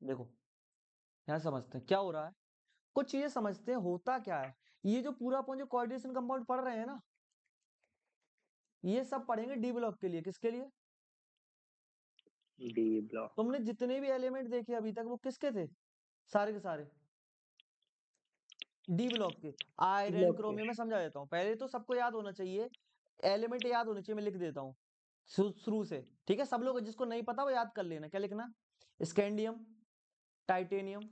देखो यहाँ समझते हैं क्या हो रहा है, कुछ चीजें समझते हैं होता क्या है। ये जो पूरा अपन जो कोऑर्डिनेशन कंपाउंड पढ़ रहे हैं ना, ये सब पढ़ेंगे डी ब्लॉक के लिए। किसके लिए? D block. तुमने जितने भी एलिमेंट देखे अभी तक वो किसके थे? सारे के सारे डी ब्लॉक के। आयरन ब्लॉक के। क्रोमियम में समझा देता हूँ, पहले तो सबको याद होना चाहिए, एलिमेंट याद होने चाहिए। मैं लिख देता हूँ शुरू से, ठीक है? सब लोग जिसको नहीं पता वो याद कर लेना। क्या लिखना? Scandium, titanium,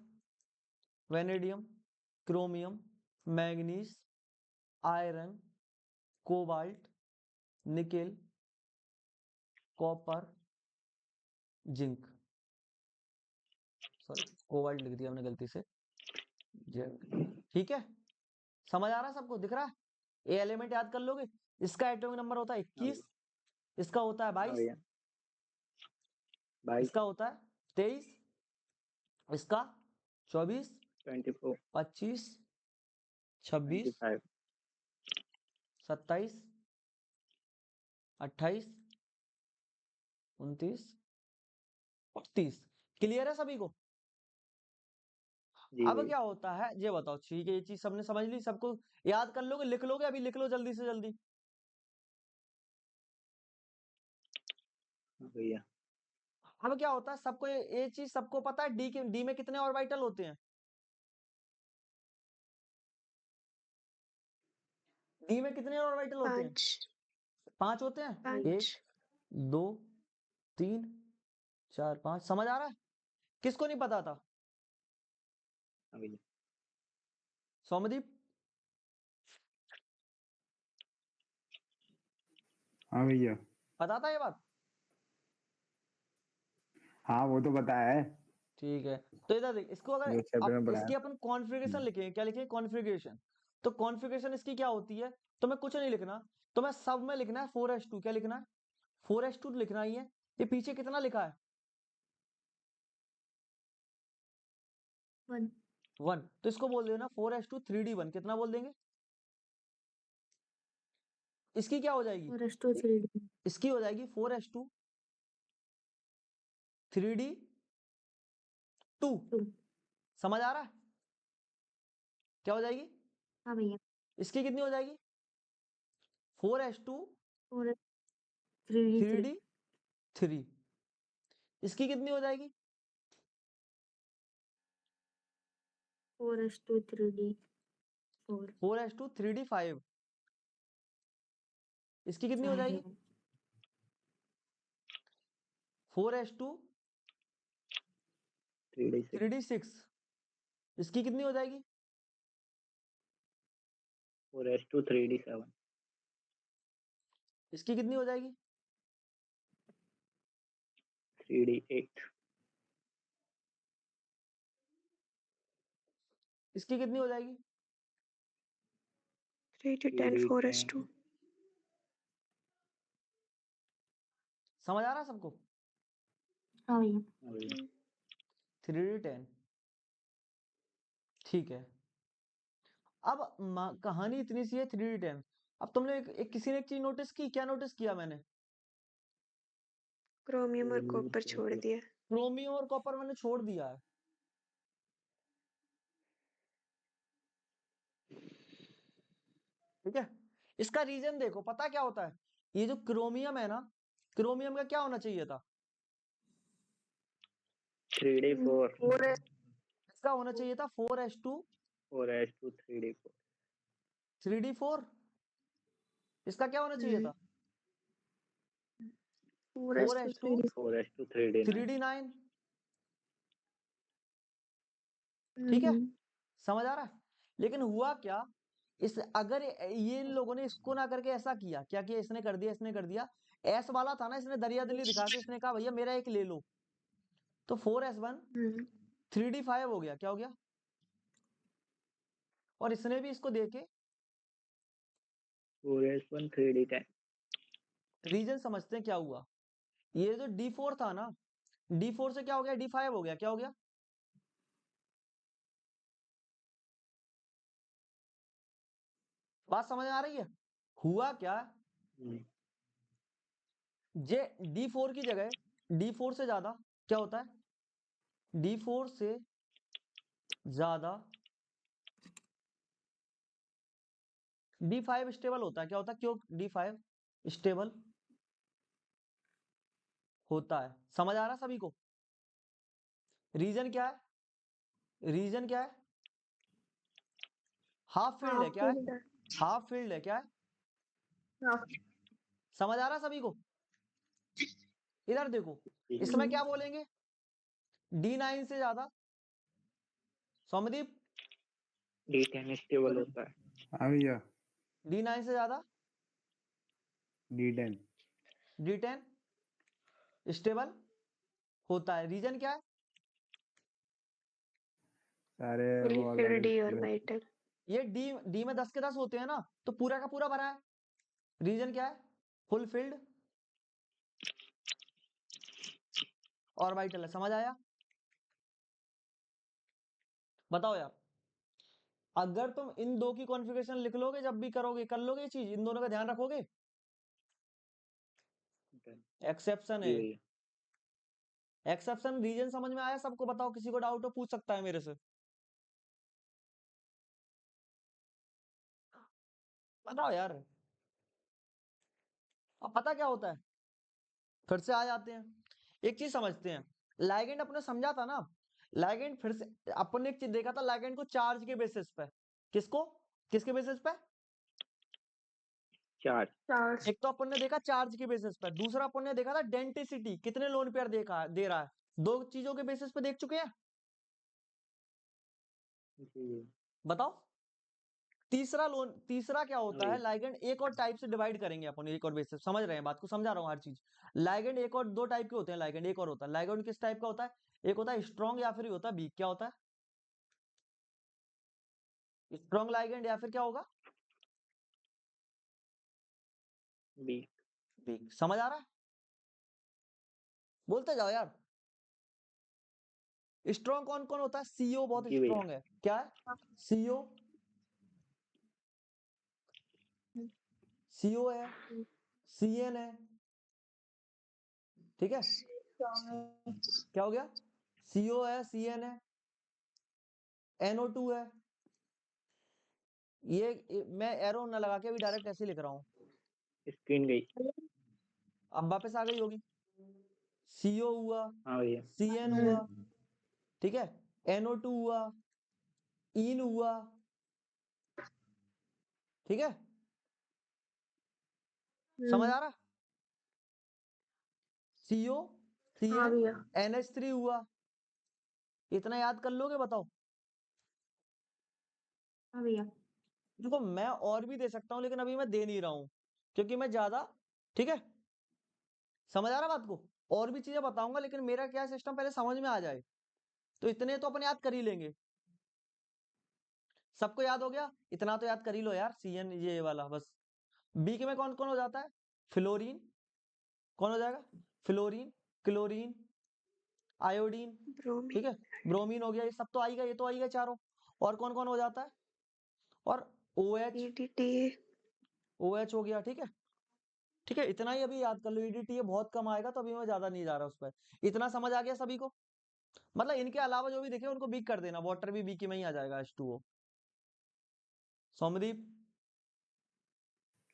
vanadium, chromium, manganese, iron, cobalt, nickel, copper, zinc. Sorry, cobalt लिख दिया हमने गलती से, जिंक। ठीक है, समझ आ रहा है सबको? दिख रहा है? ये एलिमेंट याद कर लोगे। इसका एटॉमिक नंबर होता है हाँ 21, इसका होता है 22, भैया 22, इसका होता है 23, इसका 24, 24, 25, 26, 25। 27, 28, 29, 30। क्लियर है सभी को? जी अब भैया। क्या होता है ये बताओ। ठीक है, ये चीज सबने समझ ली, सबको याद कर लोगे? लिख लोगे? अभी लिख लो जल्दी से जल्दी। हाँ भैया। अब क्या होता है, सबको ये चीज सबको पता है, डी में कितने ऑर्बिटल होते हैं? डी में कितने ऑर्बिटल होते हैं? 5 5 होते हैं। 5 एक, 2, 3, 4, 5। समझ आ रहा है? किसको नहीं पता था? हाँ भैया। सौमदीप? हाँ भैया। पता था ये बात? हाँ वो तो पता है, ठीक है, तो इधर देख, इसको अगर जो चैप्टर अब में पढ़ाया। इसकी अपन कॉन्फ़िगरेशन लिखेंगे। क्या लिखेंगे? कॉन्फ़िगरेशन। तो कॉन्फ़िगरेशन इसकी क्या होती है? तो मैं कुछ नहीं लिखना, तो मैं सब में लिखना है 4s2। क्या लिखना है? 4s2 लिखना ही है। ये पीछे कितना लिखा है? 1 1। तो इसको बोल देना 4s2 3d1। कितना बोल देंगे? इसकी क्या हो जाएगी? 4s2 3d इसकी हो जाएगी 4s2 3d2। 2। समझ आ रहा है? क्या हो जाएगी? हाँ भैया। इसकी कितनी हो जाएगी? 4s2 4 3d 3 3d3। इसकी कितनी हो जाएगी? 4s2 3d 4 4s2 3d5। इसकी कितनी हो जाएगी? 5 4s2 3D6, 3d6। इसकी कितनी हो जाएगी? 4S2 3D7, इसकी कितनी हो जाएगी? 3D8, इसकी कितनी हो जाएगी? 3d10 3D10, 4s2। समझ आ रहा है सबको? हाँ भैया। हाँ भैया। 3d10। ठीक है, अब कहानी इतनी सी है 3d10। अब तुमने किसी ने एक चीज नोटिस की। क्या नोटिस किया मैंने? क्रोमियम और कॉपर छोड़ दिया। क्रोमियम और कॉपर मैंने छोड़ दिया है। ठीक है, इसका रीजन देखो, पता क्या होता है? ये जो क्रोमियम है ना, क्रोमियम का क्या होना चाहिए था? 3D4, 4s इसका होना चाहिए था 4s2 4S2 3D4, 3d4। इसका क्या होना चाहिए था? 4s2 4s2 3d 4S2 3D9, 3d9। ठीक है, समझ आ रहा है? लेकिन हुआ क्या, इस अगर ये इन लोगों ने इसको ना करके ऐसा किया, क्या किया? इसने कर दिया, इसने कर दिया। एस वाला था ना, इसने दरिया दिली दिखा के इसने कहा भैया मेरा एक ले लो। तो 4s1 3d5 हो गया। क्या हो गया? और इसने भी इसको देके 4S1 3D10, रीजन समझते हैं क्या हुआ। ये जो D4 था ना, D4 से क्या हो गया? D5 हो गया। क्या हो गया? बात समझ आ रही है? हुआ क्या, जे D4 की जगह D4 से ज्यादा क्या होता है? D4 से ज्यादा D5 स्टेबल होता है। क्या होता है? क्यों D5 स्टेबल होता है? समझ आ रहा सभी को? रीजन क्या है? रीजन क्या है? हाफ फील्ड है। क्या है? हाफ फील्ड है। क्या है? समझ आ रहा सभी को? इधर देखो, इसमें क्या बोलेंगे? D9 से ज्यादा। सौम्यदीप, D10 स्टेबल होता है। हाँ भैया। D9 से ज्यादा D10 D10 स्टेबल होता है। रीजन क्या है? सारे फुल वो फिल अलग डी और अलग। वाइटल। ये डी में 10 के 10 होते हैं ना, तो पूरा का पूरा भरा है। रीजन क्या है? फुलफिल्ड और वाइटल है। समझ आया? बताओ यार, अगर तुम इन दो की कॉन्फ़िगरेशन लिख लोगे, जब भी करोगे कर लोगे ये चीज, इन दोनों का ध्यान रखोगे? एक्सेप्शन जी है। भैया। एक्सेप्शन रीजन समझ में आया सबको? बताओ, किसी को डाउट हो पूछ सकता है मेरे से। बताओ यार, अब पता क्या होता है? फिर से आ जाते हैं, एक चीज समझते हैं। लाइगेंड अपने समझा था ना, लाइगेंड फिर से अपन ने एक चीज देखा था, लाइगेंड को चार्ज के बेसिस पे। किसको? किसके बेसिस पे? चार्ज। एक तो अपन ने देखा चार्ज के बेसिस पर, दूसरा अपन ने देखा था डेंसिटी, कितने लोन पेयर देखा दे रहा है। दो चीजों के बेसिस पे देख चुके हैं। जी। बताओ, तीसरा क्या होता है? भैया। लाइगेंड एक और टाइप से डिवाइड करेंगे अपन, एक और बेसिस। समझ रहे हैं बात को? समझा रहा हूँ हर चीज। लाइगेंड एक और दो टाइप के होते हैं। लाइगेंड एक और होता है। लाइगेंड किस टाइप का होता है? एक होता है स्ट्रॉन्ग या फिर होता है वीक। क्या होता है? स्ट्रॉन्ग लाइगेंड या फिर क्या होगा? बी। वीक। समझ आ रहा है? बोलते जाओ यार। स्ट्रॉन्ग कौन कौन होता है? सीओ बहुत जी भैया। स्ट्रॉन्ग है। क्या है? सीओ, सीओ है, सीएन है। ठीक है, क्या हो गया? सीओ है, सीएन है, NO2 है। मैं एरो ना लगा के अभी डायरेक्ट ऐसे लिख रहा हूँ। स्क्रीन गई। अब वापस आ गई होगी। सीओ हुआ, हाँ भैया। सीएन हुआ, ठीक है, NO2 हुआ, इन हुआ, ठीक है। समझ आ रहा? सीओ, सीएन, NH3 हुआ। इतना याद कर लोगे? बताओ। देखो, मैं और भी दे सकता हूँ, लेकिन अभी मैं दे नहीं रहा हूँ, क्योंकि मैं ज्यादा, ठीक है, समझ आ रहा बात को? और भी चीजें बताऊंगा, लेकिन मेरा क्या सिस्टम पहले समझ में आ जाए, तो इतने तो अपन याद कर ही लेंगे। सबको याद हो गया? इतना तो याद कर ही लो यार। सीएन ये वाला बस। बी के में कौन कौन हो जाता है? फ्लोरीन, कौन हो जाएगा? फ्लोरीन, क्लोरीन, आयोडीन, ठीक है, ब्रोमीन हो गया। ये सब तो आएगा, ये तो आएगा चारों। और कौन कौन हो जाता है? और OH, OH हो गया। ठीक है, ठीक है, इतना ही अभी याद कर लो। EDTA बहुत कम आएगा, तो अभी मैं ज्यादा नहीं जा रहा उस पर। इतना समझ आ गया सभी को? मतलब इनके अलावा जो भी देखे उनको बीक कर देना। वाटर भी बीके में ही आ जाएगा, H2O। सौमदीप,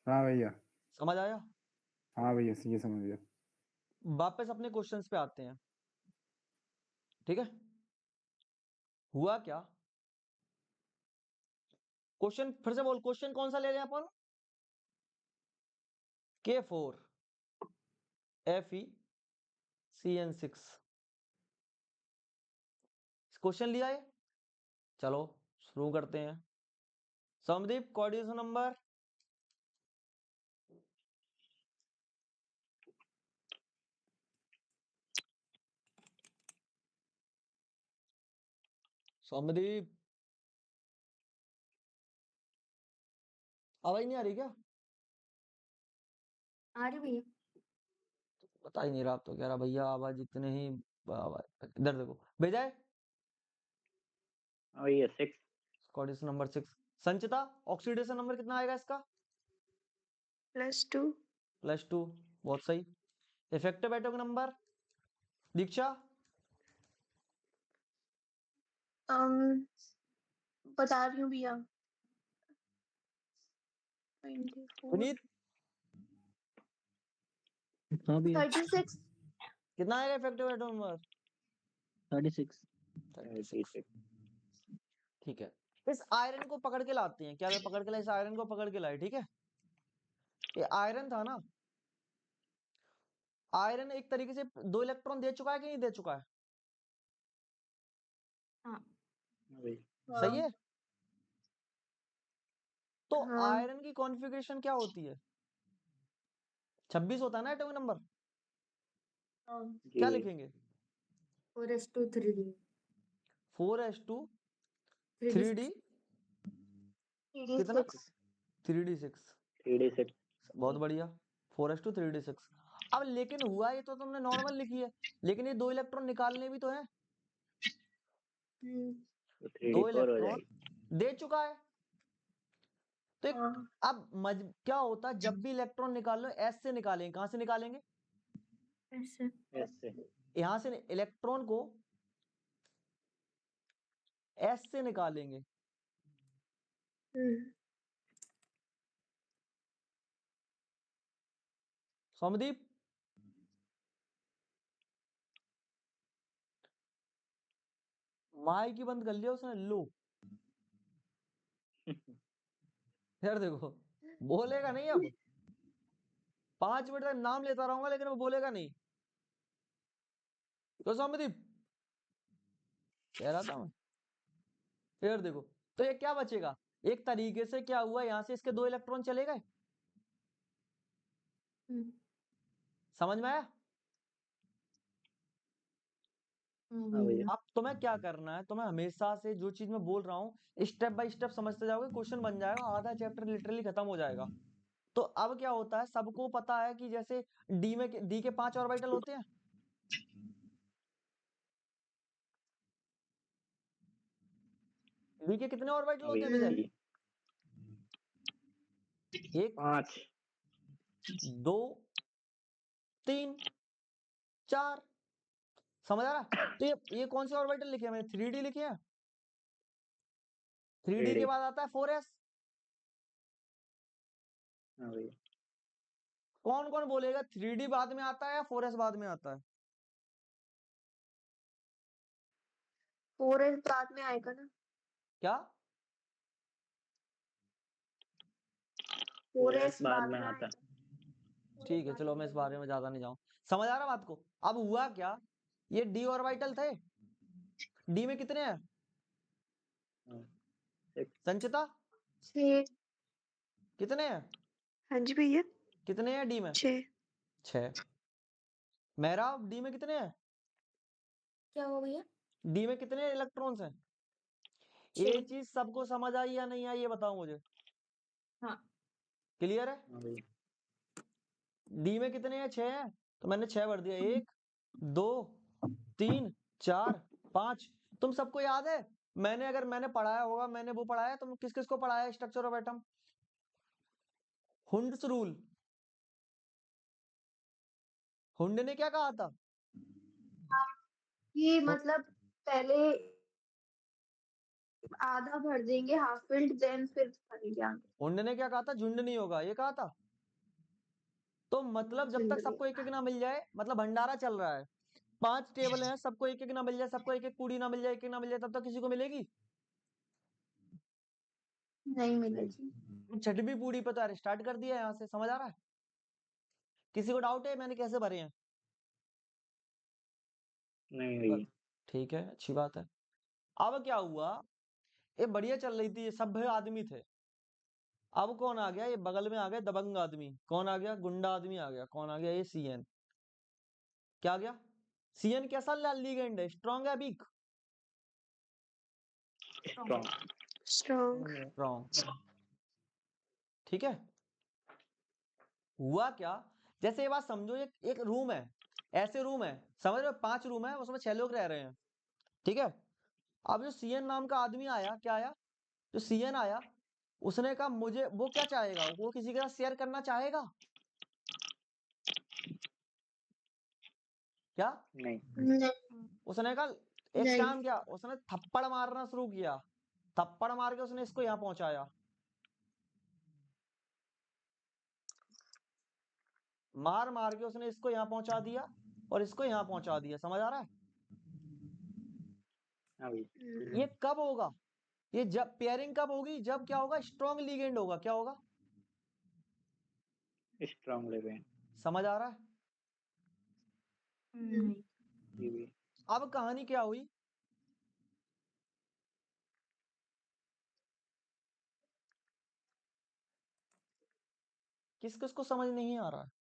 हाँ भैया। समझ आया? हाँ भैया, ये समझ गया। वापस अपने क्वेश्चंस पे आते हैं। ठीक है, हुआ क्या? क्वेश्चन फिर से बोल, क्वेश्चन कौन सा ले रहे हैं अपन? K4 FeCN6 क्वेश्चन लिया है। चलो शुरू करते हैं। सौमदीप, कोऑर्डिनेशन नंबर? सौमदीप, आवाज नहीं आ रही क्या? बता ही नहीं रहा। अब तो कह रहा भैया आवाज इतने ही आवाज। इधर देखो, भेजा है। हाँ भैया 6। Coordination number 6। Sanchita, oxidation number कितना आएगा इसका? +2। +2। बहुत सही। Effective atomic number? दीक्षा? बता रही हूँ भैया 24 पुनीत हाँ भैया 36 कितना आएगा इफेक्टिव एटॉमिक नंबर? 36 36। ठीक है, इस आयरन को पकड़ के लाते हैं। क्या पकड़ के लाए? इस आयरन को पकड़ के लाए। ठीक है, ये आयरन था ना, आयरन एक तरीके से 2 इलेक्ट्रॉन दे चुका है कि नहीं दे चुका है? हाँ सही है। तो हाँ आयरन की कॉन्फ़िगरेशन क्या होती है? 26 होता है ना एटॉमिक नंबर। हाँ क्या लिखेंगे? 4s2 3d 4s2 3d 3d 3d कितना? 6 3d6। 3d6 बहुत बढ़िया, 4s2 3d6। अब लेकिन हुआ ये तो तुमने नॉर्मल लिखी है, लेकिन ये 2 इलेक्ट्रॉन निकालने भी तो है। तो 2 3d4 हो इलेक्ट्रॉन जाएगी। दे चुका है। तो हाँ अब क्या होता है, जब भी इलेक्ट्रॉन निकाल लो एस से निकालेंगे। कहां से निकालेंगे? ऐसे ऐसे यहां से इलेक्ट्रॉन को एस से निकालेंगे। सौमदीप माइक की बंद कर लिया उसने। लो यार देखो, बोलेगा नहीं अब। 5 मिनट तक नाम लेता रहूंगा लेकिन वो बोलेगा नहीं। तो सौमदीप कह रहा था मैं, फिर देखो, तो ये क्या बचेगा? एक तरीके से क्या हुआ, यहां से इसके 2 इलेक्ट्रॉन चले गए। समझ में आया? हाँ भैया अब तुम्हें क्या करना है, तुम्हें हमेशा से जो चीज मैं बोल रहा हूँ स्टेप बाय स्टेप समझते जाओगे, क्वेश्चन बन जाएगा, आधा चैप्टर लिटरली खत्म हो जाएगा। तो अब क्या होता है, सबको पता है कि जैसे डी के 5 ऑर्बिटल होते हैं। डी के कितने ऑर्बिटल हाँ होते हैं भैया विजय? जी। 1 5 2 3 4। समझ आ रहा है? तो ये कौन से ऑर्बिटल लिखे हैं मैंने? 3D लिखे हैं। 3D के 3d बाद आता है 4s। हाँ भैया कौन कौन बोलेगा 3D बाद में आता है या 4s बाद में आता है? 4s बाद में आएगा ना क्या? 4s बाद बाद में में आता है। आएगा ठीक है, चलो मैं इस बारे में ज्यादा नहीं जाऊं। समझ आ रहा बात को? अब हुआ क्या, ये डी ऑर्बिटल थे। डी में कितने हैं हाँ 6 संचिता? 6 कितने हैं? हाँ जी भैया कितने हैं डी में? 6 6। मेहरा डी में कितने हैं? क्या हुआ भैया? डी में कितने इलेक्ट्रॉन्स हैं? 6 ये चीज सबको समझ आई या नहीं आई ये बताओ मुझे। हाँ क्लियर है? हाँ भैया डी में कितने हैं? 6 हैं, तो मैंने 6 भर दिया। 1 2 3 4 5। तुम सबको याद है, मैंने पढ़ाया होगा, मैंने वो पढ़ाया, तुम किस किस को पढ़ाया structure of atom? Hund's rule. Hund ने क्या कहा था? ये मतलब पहले आधा भर देंगे हाफ फिल्ड देन फिर भरेंगे आगे हुंड ने क्या कहा था? झुंड नहीं होगा, ये कहा था। तो मतलब जब तक सबको एक एक ना मिल जाए, मतलब भंडारा चल रहा है, 5 टेबल हैं, सबको एक एक ना मिल जाए, सबको एक एक पूड़ी ना मिल जाए, एक एक ना मिल जाए, तब तक किसी को मिलेगी? नहीं मिलेगी। छठवीं पूड़ी पे तो यार स्टार्ट कर दिया यहाँ से। समझ आ रहा है? किसी को डाउट है मैंने कैसे भरे हैं? नहीं भैया ठीक है, अच्छी बात है। अब क्या हुआ, ये बढ़िया चल रही थी, ये सभ्य आदमी थे। अब कौन आ गया? ये बगल में आ गया दबंग आदमी। कौन आ गया? गुंडा आदमी आ गया। कौन आ गया? ये सीएन। क्या आ गया? सीएन कैसा लीगेंड है? स्ट्रॉन्ग है वीक? Strong strong strong. ठीक है। हुआ क्या, जैसे ये बात समझो, एक रूम है, ऐसे रूम है, समझ रहे हो? 5 रूम है, उसमें 6 लोग रह रहे हैं। ठीक है। अब जो सीएन नाम का आदमी आया, क्या आया? जो सीएन आया, उसने कहा मुझे, वो क्या चाहेगा? वो किसी के साथ शेयर करना चाहेगा क्या? नहीं नहीं उसने कहा एक नहीं। काम किया उसने, थप्पड़ मारना शुरू किया, थप्पड़ मार के उसने इसको यहाँ पहुंचाया, मार मार के उसने इसको यहाँ पहुंचा दिया और इसको यहाँ पहुंचा दिया। समझ आ रहा है? हाँ भैया। ये कब होगा? ये जब पेयरिंग कब होगी? जब क्या होगा? स्ट्रॉन्ग लिगेंड होगा। क्या होगा? Strong ligand. समझ आ रहा है? नहीं। जी भैया। अब कहानी क्या हुई? किस किस को समझ नहीं आ रहा है?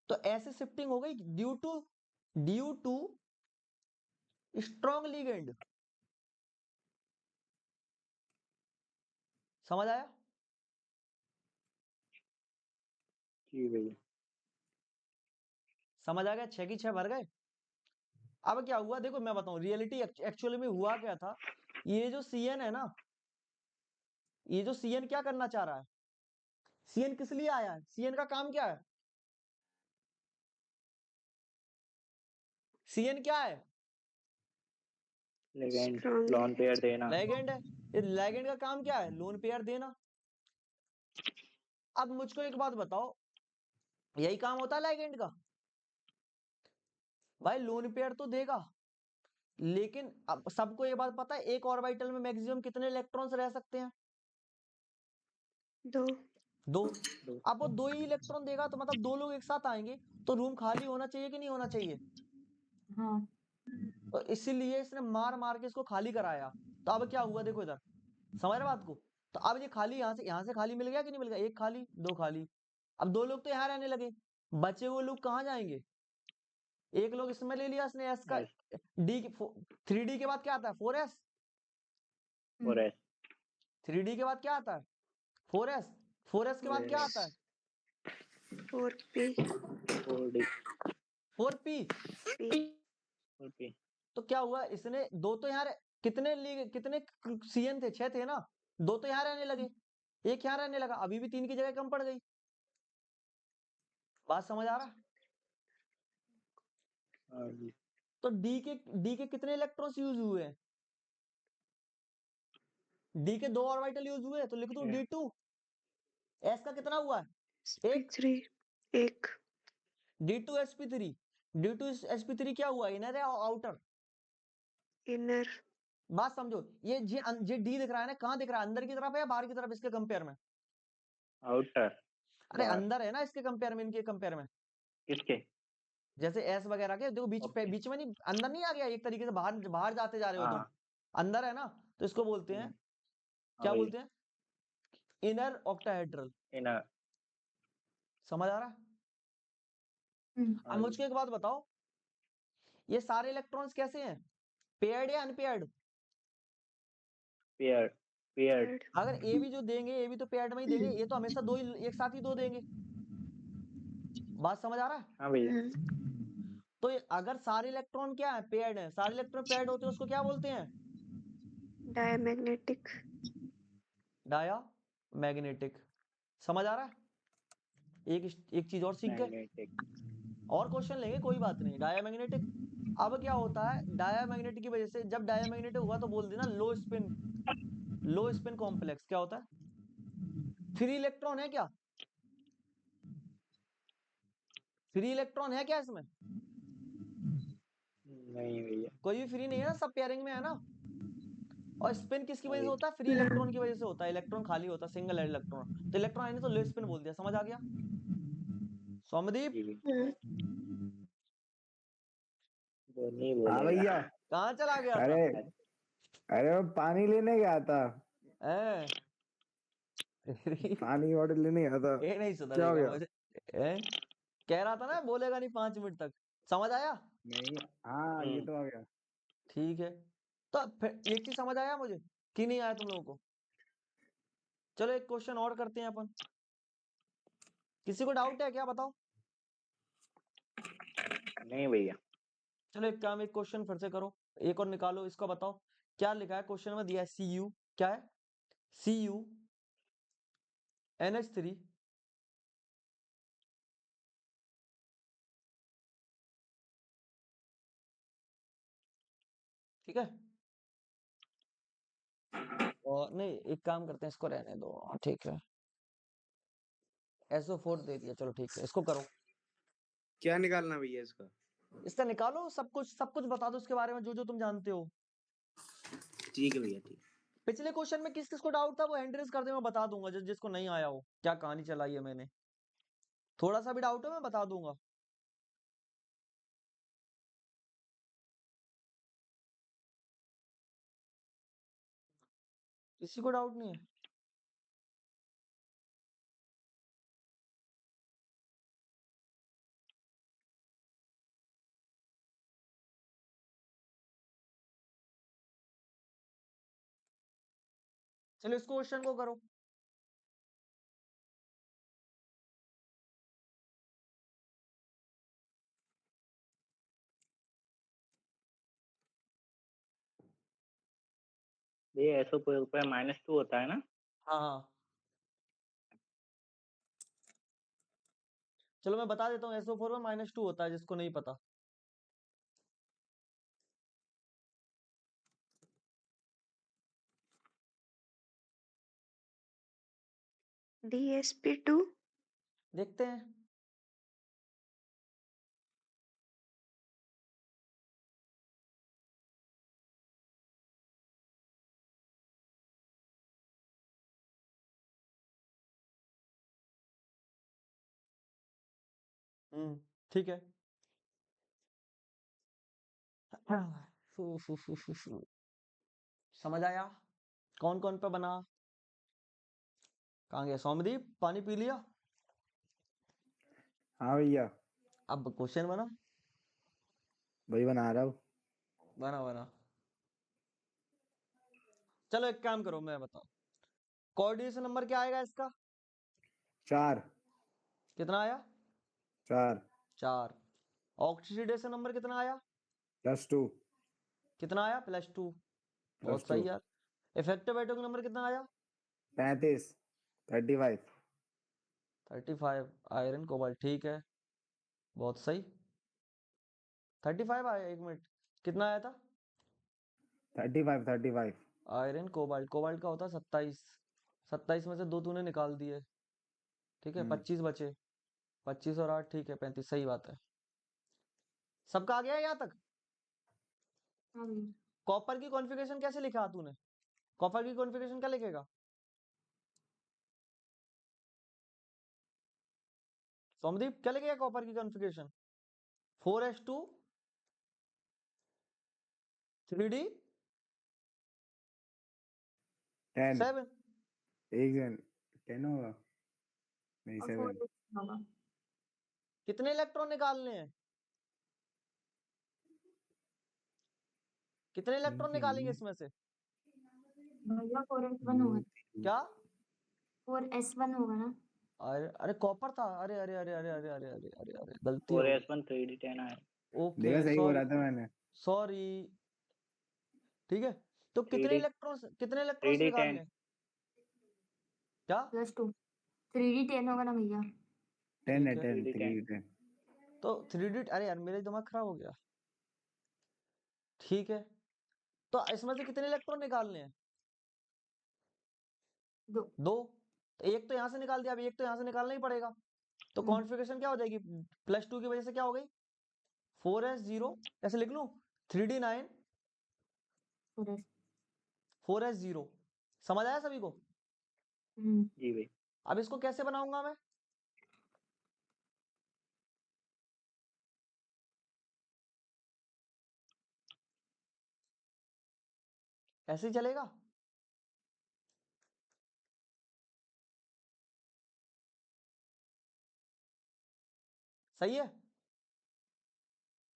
तो ऐसे शिफ्टिंग हो गई ड्यू टू स्ट्रॉन्ग लिगेंड। समझ आया? जी भैया। समझ आ गया? 6 की 6 भर गए। अब क्या हुआ देखो, मैं बताऊं रियलिटी एक्चुअली में हुआ क्या था। ये जो सीएन है ना, ये जो सीएन क्या करना चाह रहा है? सीएन किस लिए आया है? सीएन का काम क्या है? सीएन क्या है? लिगेंड Strong लोन पेयर देना। लेगेंड है। ये लेगेंड का काम क्या है? लोन पेयर देना। अब मुझको एक बात बताओ, यही काम होता है लेगेंड का? भाई लोन पेयर तो देगा, लेकिन अब सबको ये बात पता है एक ऑर्बिटल में मैक्सिमम कितने इलेक्ट्रॉन्स रह सकते हैं? 2। 2। दो। अब वो 2 ही इलेक्ट्रॉन देगा तो मतलब 2 लोग एक साथ आएंगे, तो रूम खाली होना चाहिए कि नहीं होना चाहिए? हाँ। तो इसीलिए इसने मार मार के इसको खाली कराया। तो अब क्या हुआ देखो इधर, समझ रहे बात को? तो अब ये खाली यहाँ से खाली मिल गया कि नहीं मिल गया? एक खाली, दो खाली। अब 2 लोग तो यहाँ रहने लगे, बचे हुए लोग कहाँ जाएंगे? एक लोग इसमें ले लिया इसने एस का, एस डी 3D के बाद क्या आता है? 4s। और एस 3D के बाद क्या आता है? 4s। 4s के बाद क्या आता है? 4p 4D 4p। 4P। तो क्या हुआ, इसने दो तो यहाँ कितने सीएन थे? 6 थे ना, 2 तो यहाँ रहने लगे, एक यहाँ रहने लगा, अभी भी 3 की जगह कम पड़ गई। बात समझ आ रहा है? हाँ जी। तो डी के कितने इलेक्ट्रॉन्स यूज हुए हैं? डी के 2 ऑर्बिटल यूज हुए, तो लिख दूं Yeah. D2। एस का कितना हुआ है? एक। sp3 1 D2sp3। D2sp3 क्या हुआ? इनर है आउटर? inner बात समझो, ये डी दिख रहा है ना, कहाँ दिख रहा है? अंदर की तरफ है या बाहर की तरफ इसके कंपेयर में? आउटर अरे बाहर। अंदर है ना इसके कंपेयर में, इनके कंपेयर में। किसके? जैसे एस वगैरह के देखो, ओके। बीच में नहीं, अंदर नहीं आ गया, एक तरीके से बाहर बाहर जाते जा रहे हो तुम, हाँ। अंदर है ना, तो इसको बोलते हैं, हाँ क्या भैया। बोलते हैं? Inner octahedral. इनर। समझ आ रहा है? अब हाँ जी। मुझको एक बात बताओ, ये सारे इलेक्ट्रॉन्स कैसे हैं? पेयर्ड या अनपेयर्ड? Pair pair. paired अगर ए भी जो देंगे, ए भी तो पेयर्ड में ही देंगे, ये तो हमेशा दो एक साथ ही दो देंगे। बात समझ आ रहा है? हाँ भैया। तो अगर सारे इलेक्ट्रॉन क्या है? पेयर्ड है। सारे इलेक्ट्रॉन पेयर्ड होते हैं, उसको क्या बोलते हैं? diamagnetic diamagnetic. समझ आ रहा है? एक चीज और सीख गए, मैग्नेटिक। और क्वेश्चन लेंगे, कोई बात नहीं। डायामैग्नेटिक। अब क्या होता है डायामैग्नेटिक की वजह से, जब डायामैग्नेटिक हुआ तो बोल देना लो स्पिन कॉम्प्लेक्स। क्या होता है? फ्री इलेक्ट्रॉन है क्या? फ्री इलेक्ट्रॉन है क्या इसमें? नहीं भैया। कोई भी फ्री नहीं है ना, सब पेयरिंग में है ना। और स्पिन किसकी हाँ वजह से भैया। होता है? फ्री इलेक्ट्रॉन की वजह से होता है। इलेक्ट्रॉन खाली होता है, सिंगल इलेक्ट्रॉन। तो इलेक्ट्रॉन है नहीं, तो लो स्पिन बोल दिया। समझ आ गया? सौमदीप जी भैया। वो नहीं हाँ बोलेगा। भैया। कहाँ चला गया था? अरे अरे मैं पानी लेने गया था, हैं? पानी की बॉटल लेने गया था। ये नहीं क्या हो सुधरेगा गया? मुझे। हैं? कह रहा था ना बोलेगा नहीं 5 मिनट तक। समझ आया? नहीं, हाँ ये तो आ गया। ठीक है। तो फिर एक चीज समझ आया मुझे कि नहीं आया तुम लोगों को? चलो एक क्वेश्चन और करते हैं अपन। किसी को डाउट है क्या? बताओ। नहीं भैया। चलो एक काम, एक क्वेश्चन फिर से करो, एक और निकालो। इसका बताओ क्या लिखा है क्वेश्चन में? दिया है Cu। क्या है? CuNH3। ठीक है। और नहीं, एक काम करते हैं, इसको रहने दो। हाँ, ठीक है, SO4 दे दिया, चलो ठीक है, इसको करो। क्या निकालना भैया इसका? इसका निकालो, सब कुछ बता दो इसके बारे में, जो जो तुम जानते हो। ठीक है भैया, ठीक। पिछले क्वेश्चन में किस किस को डाउट था वो हैंड रेज कर दे, मैं बता दूंगा, जिसको नहीं आया हो क्या कहानी चलाई है मैंने। थोड़ा सा भी डाउट है मैं बता दूंगा। किसी को डाउट नहीं है? चलो इस क्वेश्चन को करो। ये SO4 पर -2 होता है ना? हाँ हाँ, चलो मैं बता देता हूँ, SO4 में -2 होता है, जिसको नहीं पता। DSP2। देखते हैं। ठीक है। समझ आया कौन कौन पे बना? कहाँ गया सौमदीप, पानी पी लिया? हाँ भैया, अब क्वेश्चन बना। वही बना रहा हूँ। बना बना। चलो एक काम करो, मैं बताऊं, कोऑर्डिनेशन नंबर क्या आएगा इसका? 4। कितना आया? 4 4। ऑक्सीडेशन नंबर कितना आया? +2 कितना आया? +2। बहुत +2। सही यार। इफेक्टिव एटॉमिक नंबर कितना आया? 35 35 35। आयरन कोबाल्ट, ठीक है, बहुत सही। 35 आया, एक मिनट, कितना आया था? 35 35। आयरन कोबाल्ट, कोबाल्ट का होता है 27। 27 में से 2 तूने निकाल दिए, ठीक है, 25 बचे। 25 और 8, ठीक है, 35, सही बात है। सबका आ गया है यहाँ तक? कॉपर की कॉन्फ़िगरेशन कैसे लिखा तूने? कॉपर की कॉन्फ़िगरेशन क्या लिखेगा? सोमदीप क्या लिखेगा कॉपर की कॉन्फ़िगरेशन? 4s2 3d 10 7। एक जन 10 होगा, नहीं 7। कितने इलेक्ट्रॉन निकालने हैं? कितने इलेक्ट्रॉन निकालेंगे इसमें से? भैया 4s1 होगा। क्या? 4s1 होगा ना? अरे अरे कॉपर था, अरे अरे अरे अरे अरे अरे अरे अरे अरे गलती हो गई। 4s1 3d10 आया। ओके देखा, सही सॉरी, बोला था मैंने। सॉरी। ठीक है, तो कितने 3d इलेक्ट्रॉन्स, कितने इलेक्ट्रॉन्स निकालने 3d10 हैं? क्या? +2। 3d10 होगा ना भैया? 10 है, ठीक है, 10 3d10 3 10। तो 3d, अरे यार मेरा दिमाग खराब हो गया। ठीक है, तो इसमें से कितने इलेक्ट्रॉन निकालने हैं? 2। 2। तो एक तो यहाँ से निकाल दिया, अभी एक तो यहाँ से निकालना ही पड़ेगा। तो हम्म। कॉन्फ़िगरेशन क्या हो जाएगी? +2 की वजह से क्या हो गई? 4s0, कैसे लिख लूं? 3d9 4s। 4s0। समझ आया सभी को? जी भाई। अब इसको कैसे बनाऊंगा मैं? ऐसे ही चलेगा? सही है।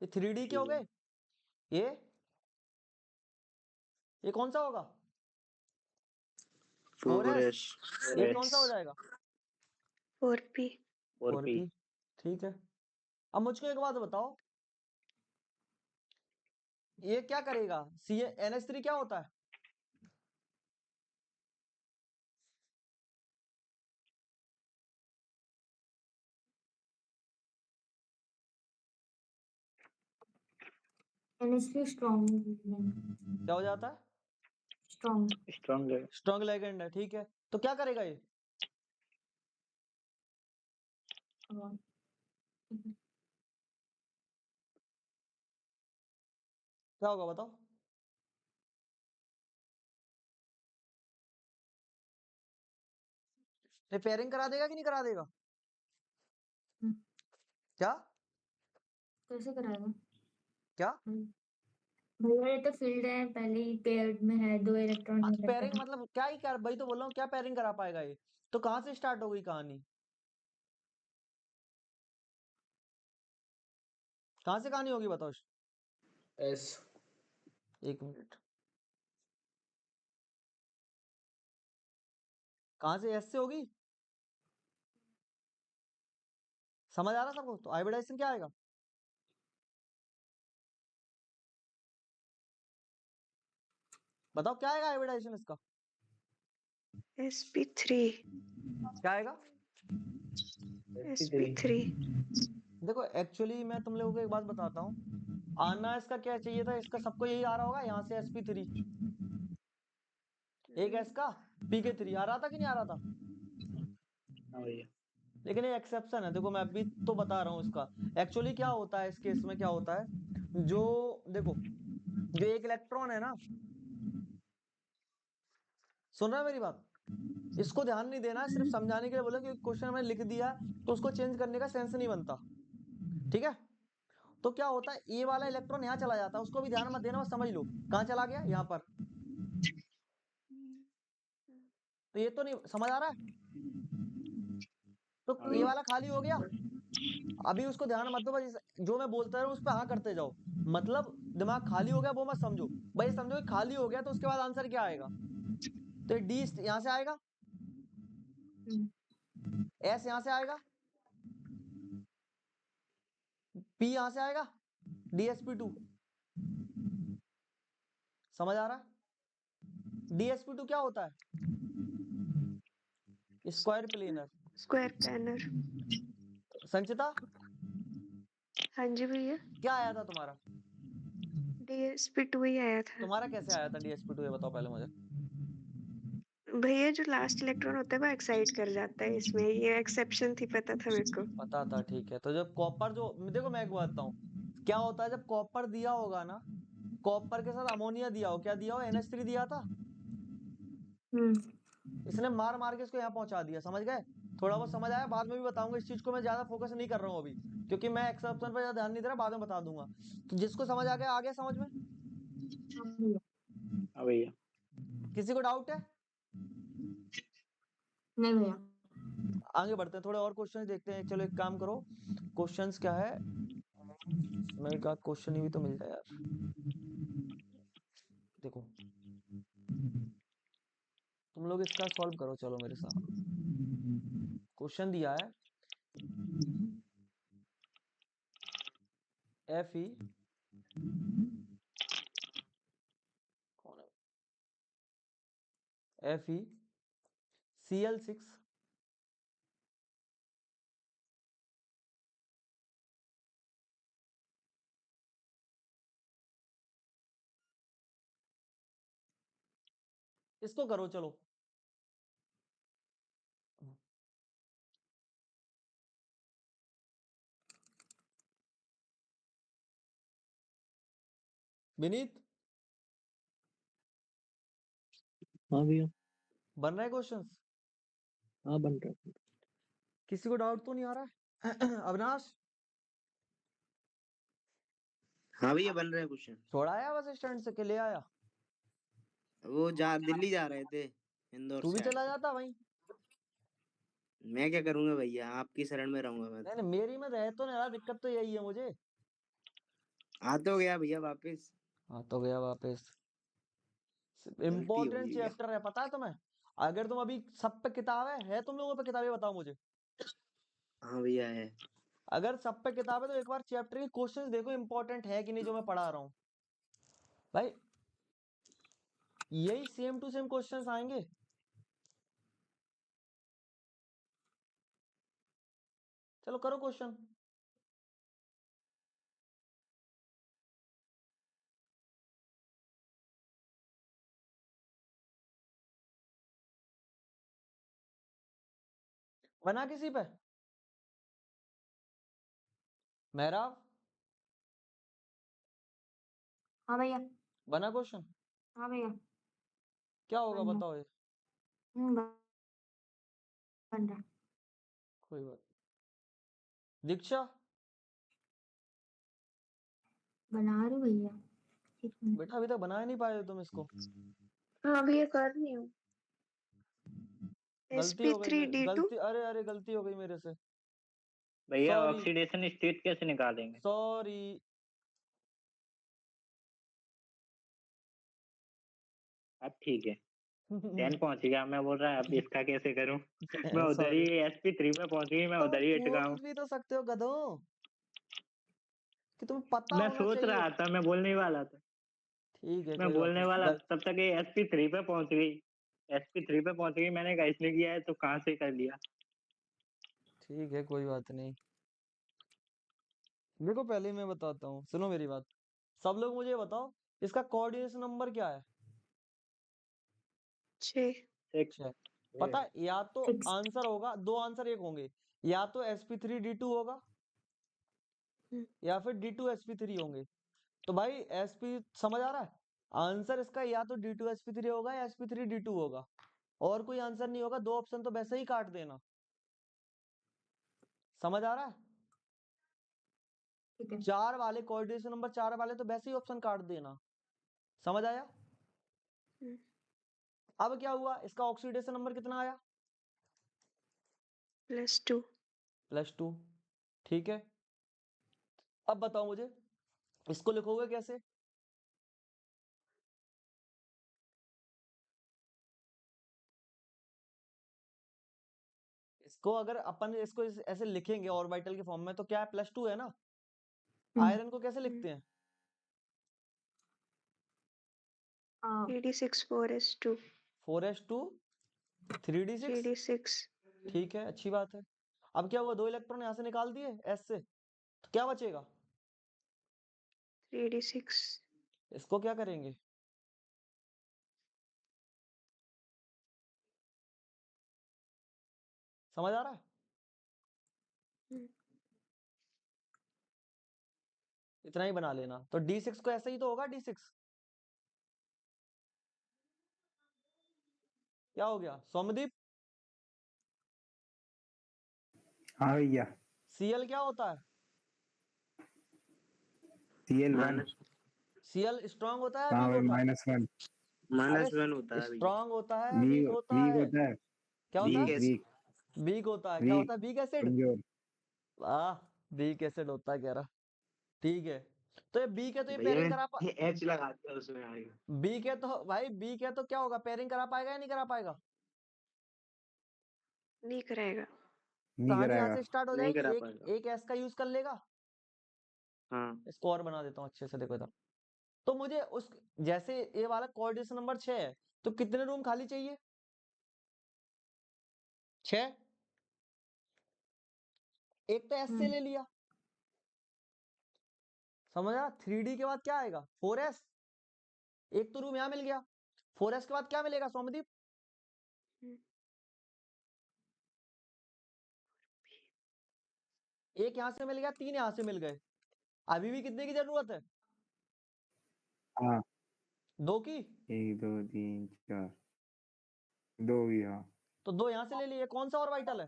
ये 3d के जी हो भाई। गए। ये कौन सा होगा? 4s। 4s। ये 4s कौन सा हो जाएगा? 4p। 4p 4p। ठीक है, अब मुझको एक बात बताओ, ये क्या करेगा? NH3 क्या होता है? NH3 स्ट्रॉन्ग क्या हो जाता है? स्ट्रॉन्ग स्ट्रॉन्ग है। स्ट्रॉन्ग लिगेंड है, ठीक है। तो क्या करेगा ये? क्या होगा बताओ? रिपेयरिंग करा देगा कि नहीं करा देगा? क्या कैसे कराएगा? क्या? भैया ये तो फील्ड है, पहले ही पेयर्ड में है, 2 इलेक्ट्रॉन हाँ, नहीं तो लगता पेयरिंग है। मतलब क्या ही कर, भाई तो बोल रहा हूँ, क्या पेयरिंग करा पाएगा ये? तो कहाँ से स्टार्ट हो गई कहानी? कहाँ से कहानी होगी बताओ? एस। एक मिनट, कहाँ से एस से होगी? समझ आ रहा सबको? तो हाइब्रिडाइजेशन क्या आएगा? बताओ क्या आएगा हाइब्रिडाइजेशन इसका? sp3 क्या आएगा? sp3 देखो एक्चुअली मैं तुम लोगों को एक बात बताता हूँ, आना इसका क्या चाहिए था, इसका सबको यही आ रहा होगा, यहाँ से sp3, एक एस का pk3 आ रहा था कि नहीं आ रहा था? हाँ भैया। लेकिन ये एक्सेप्शन है, देखो मैं अभी तो बता रहा हूँ इसका। एक्चुअली क्या होता है इस केस में, क्या होता है, जो देखो जो एक इलेक्ट्रॉन है ना, सुन रहा है मेरी बात? इसको ध्यान नहीं देना है, सिर्फ समझाने के लिए बोला, क्योंकि क्वेश्चन मैंने लिख दिया तो उसको चेंज करने का सेंस नहीं बनता, ठीक है? तो क्या होता है, ये वाला इलेक्ट्रॉन यहाँ चला जाता है, उसको भी ध्यान मत देना, बस समझ लो कहाँ चला गया, यहाँ पर। तो ये तो नहीं समझ आ रहा है? तो हाँ ये भैया। वाला खाली हो गया, अभी उसको ध्यान मत दो, बस जो मैं बोलता रहूं उस पर हाँ करते जाओ, मतलब दिमाग खाली हो गया वो मत समझो, भाई समझो कि खाली हो गया, तो उसके बाद आंसर क्या आएगा? तो डी यहाँ से आएगा, एस यहाँ से आएगा, पी यहाँ से आएगा, DsP2। समझ आ रहा है? DsP2 क्या होता है? Square planar. Square planar. Sanchita हाँ जी भैया, क्या आया था तुम्हारा? dsp2 ही आया था तुम्हारा कैसे आया था DsP2, ये बताओ पहले मुझे। भैया। जो लास्ट इलेक्ट्रॉन होता है वो एक्साइट कर जाता है, इसमें ये एक्सेप्शन थी, पता था मेरे को। पता था, ठीक है। तो जब कॉपर, जो देखो मैं एक बात बताऊं, क्या होता है जब कॉपर दिया होगा ना, कॉपर के साथ अमोनिया दिया हो, क्या दिया हो, NH3 दिया था, इसने मार मार के इसको यहाँ पहुंचा दिया, समझ गए? थोड़ा बहुत समझ आया, बाद में भी बताऊंगा, इस चीज को मैं ज्यादा फोकस नहीं कर रहा हूँ अभी, क्योंकि मैं एक्सेप्शन पर ज्यादा ध्यान नहीं दे रहा, बाद में बता दूंगा। तो जिसको समझ आ गया समझ में? हाँ भैया। किसी को डाउट है? नहीं भैया। आगे बढ़ते हैं, थोड़े और क्वेश्चन देखते हैं। चलो एक काम करो, क्वेश्चंस क्या है, मेरे का क्वेश्चन ही भी तो मिल जाए यार। देखो तुम लोग इसका सॉल्व करो, चलो मेरे साथ। क्वेश्चन दिया है Fe, कौन है, FeCl6 इसको करो चलो। विनीत हाँ भैया। बन रहे क्वेश्चंस? हाँ बन रहा है। किसी को डाउट तो नहीं आ रहा है? अविनाश हाँ भैया बन रहे हैं क्वेश्चन। छोड़ा आया बस स्टैंड से के ले आया? वो दिल्ली जा रहे थे, इंदौर तू से भी आए चला थे। जाता भाई? मैं क्या करूंगा भैया, आपकी शरण में रहूंगा मैं नहीं तो। नहीं, मेरी में रह तो नहीं रहा, दिक्कत तो यही है मुझे। आ तो गया भैया वापस। हाँ तो गया वापस। गलती हो इंपॉर्टेंट गई है। चैप्टर है, पता है तुम्हें? अगर तुम अभी सब पे किताब है तुम लोगों पे किताबें, बताओ मुझे। हाँ भैया है। अगर सब पे किताब है तो एक बार चैप्टर के क्वेश्चंस देखो, इंपॉर्टेंट है कि नहीं जो मैं पढ़ा रहा हूँ भाई। यही सेम टू सेम क्वेश्चंस आएंगे। चलो करो क्वेश्चन। बना किसी पे? मेहराब हाँ भैया। बना क्वेश्चन? हाँ भैया। क्या होगा बन रहा। बताओ ये। बन रहा। कोई बात। दीक्षा बना रही भैया। एक मिनट। बेटा अभी तक बना नहीं पाए हो तुम इसको। हाँ भैया कर रही हूँ। गलती हो गई sp3d2 गलती, अरे अरे गलती हो गई मेरे से। भैया सॉरी ऑक्सीडेशन स्टेट कैसे निकालेंगे? सॉरी। अब ठीक है, 10 पहुंच गया। मैं बोल रहा अब इसका कैसे करूं? मैं उधर सॉरी। ही sp3 पे पहुंच गई, मैं तो उधर ही अटका हूं। पूछ भी तो सकते हो गधों, कि तुम्हें पता मैं होना सोच चाहिए। रहा था, मैं बोलने वाला था। ठीक है मैं कोई बात बोलने नहीं। वाला तब तक ये sp3 पे पहुंच गई। sp3 पे पहुंच गई, मैंने कहा इसने किया है तो कहाँ से कर लिया। ठीक है कोई बात नहीं। देखो पहले मैं बताता हूँ, सुनो मेरी बात। सब लोग मुझे बताओ इसका कोऑर्डिनेशन नंबर क्या है? 6 6। छह। पता है, या तो 6। आंसर होगा, दो आंसर एक होंगे, या तो sp3d2 होगा हम्म, या फिर d2sp3 होंगे। तो भाई sp समझ आ रहा है? आंसर इसका या तो d2sp3 होगा या sp3d2 होगा, और कोई आंसर नहीं होगा। दो ऑप्शन तो वैसे ही काट देना। समझ आ रहा है? ठीक है। चार वाले कोऑर्डिनेशन नंबर 4 वाले तो वैसे ही ऑप्शन काट देना। समझ आया? हम्म, अब क्या हुआ, इसका ऑक्सीडेशन नंबर कितना आया? +2 +2। ठीक है, अब बताओ मुझे इसको लिखोगे कैसे? इसको अगर अपन इसको ऐसे लिखेंगे ऑर्बिटल के फॉर्म में तो क्या है, +2 है ना। आयरन को कैसे लिखते हैं? 3d6 4s2 4s2 3d6। 3d6 ठीक है अच्छी बात है। अब क्या हुआ, 2 इलेक्ट्रॉन यहाँ से निकाल दिए s से, तो क्या बचेगा? 3d6 इसको क्या करेंगे? समझ आ रहा है? हम्म, इतना ही बना लेना। तो d6 को ऐसे ही तो होगा, d6। क्या हो गया सौम्यदीप? हाँ भैया। Cl क्या होता है? CL1। Cl स्ट्रांग होता है या हाँ वीक भाई होता है? -1। अरे -1 होता है भैया। स्ट्रांग होता है या वीक वीक होता वीक है? होता है। क्या होता वीक है? Weak acid. वीक वीक होता है। क्या वीक होता है? Weak acid. कमजोर। वाह, वीक एसिड होता है कह रहा। ठीक है, तो ये वीक है तो ये भैया पेयरिंग करा मैंने एच लगा दिया उसमें आएगा। वीक है तो भाई, वीक है तो क्या होगा, पेयरिंग करा पाएगा या नहीं करा पाएगा? नहीं कराएगा। नहीं कहानी यहाँ कराएगा। से स्टार्ट हो नहीं जाएगी, करा एक पाएगा। एक एस का यूज कर लेगा। हाँ। इसको और बना देता हूँ अच्छे से, देखो इधर। तो मुझे उस, जैसे ये वाला कोऑर्डिनेशन नंबर 6 है, तो कितने रूम खाली चाहिए? 6। एक तो एस से ले लिया, समझा? 3D के बाद क्या आएगा, 4s। एक तो रूम यहाँ मिल गया। 4s के बाद क्या मिलेगा सौम्यदीप? हम्म, एक यहाँ से मिल गया, 3 यहाँ से मिल गए। अभी भी कितने की जरूरत है? हाँ 2 की। 1 2 3 4 2 भी। हाँ तो 2 यहाँ से ले लिए। कौन सा ऑर्बिटल है?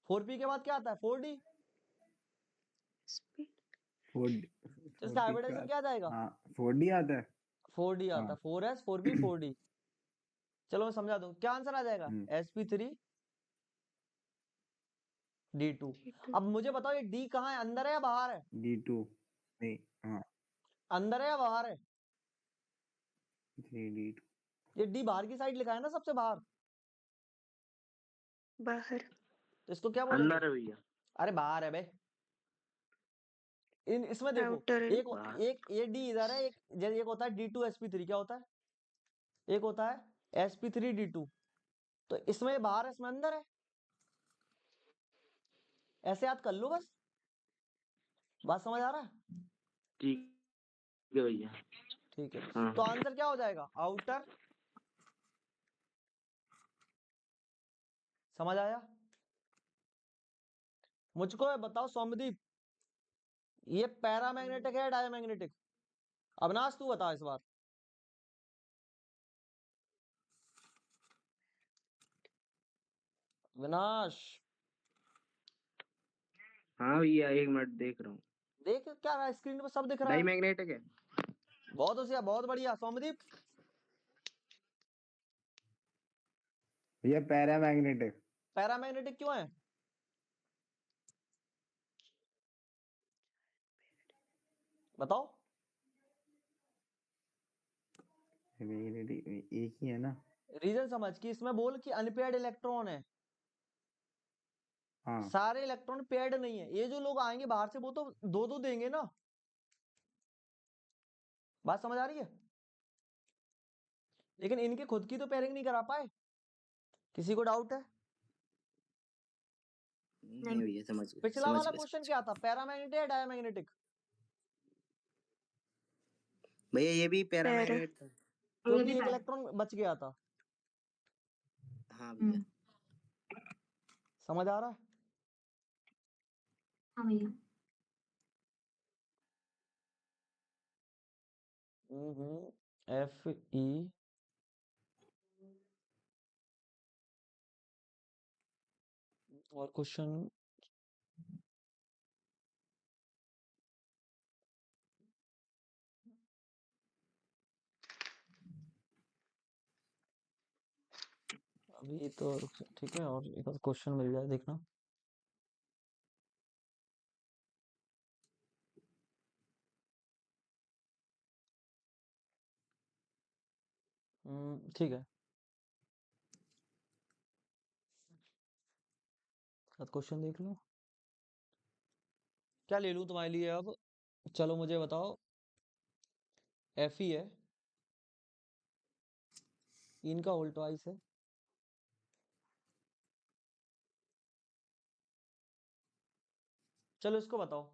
4p के बाद क्या आता है, 4d। sp 4D तो इसका 4D हाइब्रिडाइजेशन क्या जाएगा? हाँ 4D आता है। 4d आता हाँ है, 4s 4p 4d। चलो मैं समझा दूं, क्या आंसर आ जाएगा? हम्म, sp3d2। d2 अब मुझे बताओ ये d कहाँ है, अंदर है या बाहर है? D2 नहीं। हाँ अंदर है या बाहर है? 3D2 ये d बाहर की साइड लिखा है ना, सबसे बाहर। बाहर। तो इसको क्या बोलेंगे? अंदर है भैया। अरे बाहर है बे। इसमें देखो, आउटर एंड एक एक ये d इधर है, एक जैसे एक होता है d2sp3, क्या होता है? एक होता है sp3d2। तो इसमें ये बाहर है, इसमें अंदर है। ऐसे याद कर लो बस। बात समझ आ रहा है? ठीक है भैया। ठीक है, हाँ। तो आंसर क्या हो जाएगा, आउटर समझ आया? मुझको ये बताओ सौम्यदीप, ये पैरामैग्नेटिक है डायमैग्नेटिक? अविनाश तू बता इस बार। विनाश हाँ भैया, 1 मिनट देख रहा हूँ। देख क्या स्क्रीन पर सब दिख रहा है। डाईमैग्नेटिक है। बहुत होशियार, बहुत बढ़िया। सौम्यदीप भैया पैरामैग्नेटिक। पैरामैग्नेटिक क्यों है? बताओ। मैग्नेटिक एक ही है ना। रीजन समझ कि इसमें बोल कि अनपेयर्ड इलेक्ट्रॉन है, हाँ सारे इलेक्ट्रॉन पेयर्ड नहीं है। ये जो लोग आएंगे बाहर से वो तो दो दो देंगे ना। बात समझ आ रही है? लेकिन इनके खुद की तो पेयरिंग नहीं करा पाए। किसी को डाउट है? नहीं भैया, समझ गए पिछला समझ वाला गए क्वेश्चन समझ क्या था, पैरामैग्नेटिक या डायमैग्नेटिक? गए। भैया ये भी पैरामैग्नेट था। ये क्योंकि भी एक पैरा। इलेक्ट्रॉन बच गया था। हाँ भैया। समझ आ रहा है? हाँ भैया। एफ ई और क्वेश्चन अभी तो ठीक है, और एक क्वेश्चन मिल जाए देखना। ठीक है, क्वेश्चन देख लो। क्या ले लूं तुम्हारे लिए अब? चलो मुझे बताओ, एफ ई है, इनका होल ट्वाइस है, चलो इसको बताओ।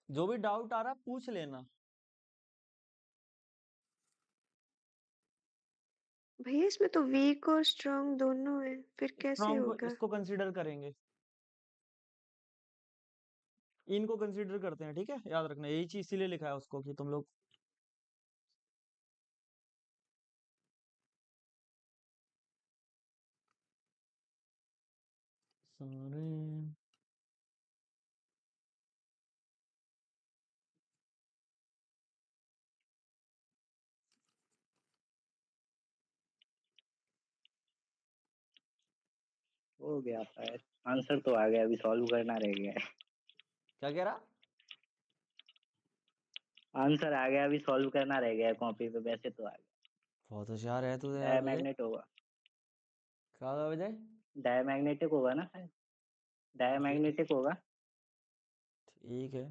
जो भी डाउट आ रहा पूछ लेना। भैया इसमें तो वीक और स्ट्रांग दोनों है, फिर कैसे स्ट्रॉन्ग को होगा? इसको कंसीडर करेंगे, इनको कंसीडर करते हैं, ठीक है? याद रखना यही चीज इसीलिए लिखा है उसको कि तुम लोग सारे हो गया है, आंसर तो आ गया, अभी सॉल्व करना रह गया है। क्या कह रहा? आंसर आ गया, अभी सॉल्व करना रह गया है कॉपी पे, वैसे तो आ गया। बहुत होशियार है तू यार विजय। डायमैग्नेट होगा। क्या होगा विजय? डायमैग्नेटिक होगा ना शायद, डायमैग्नेटिक होगा। ठीक है,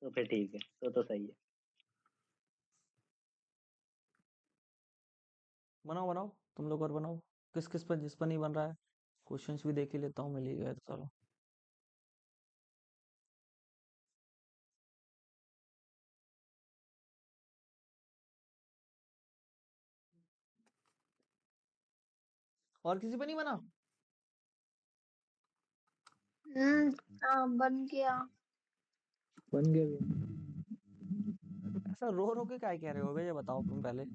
तो फिर ठीक है, तो सही है। बनाओ बनाओ तुम लोग और बनाओ। किस किस पर, जिस पर नहीं बन रहा है क्वेश्चंस भी देख ही लेता हूँ, मिल ही गए तो चलो। और किसी पर नहीं बना? हाँ बन गया। बन गया भी। ऐसा रो रो के क्या कह रहे हो भैया, बताओ तुम पहले।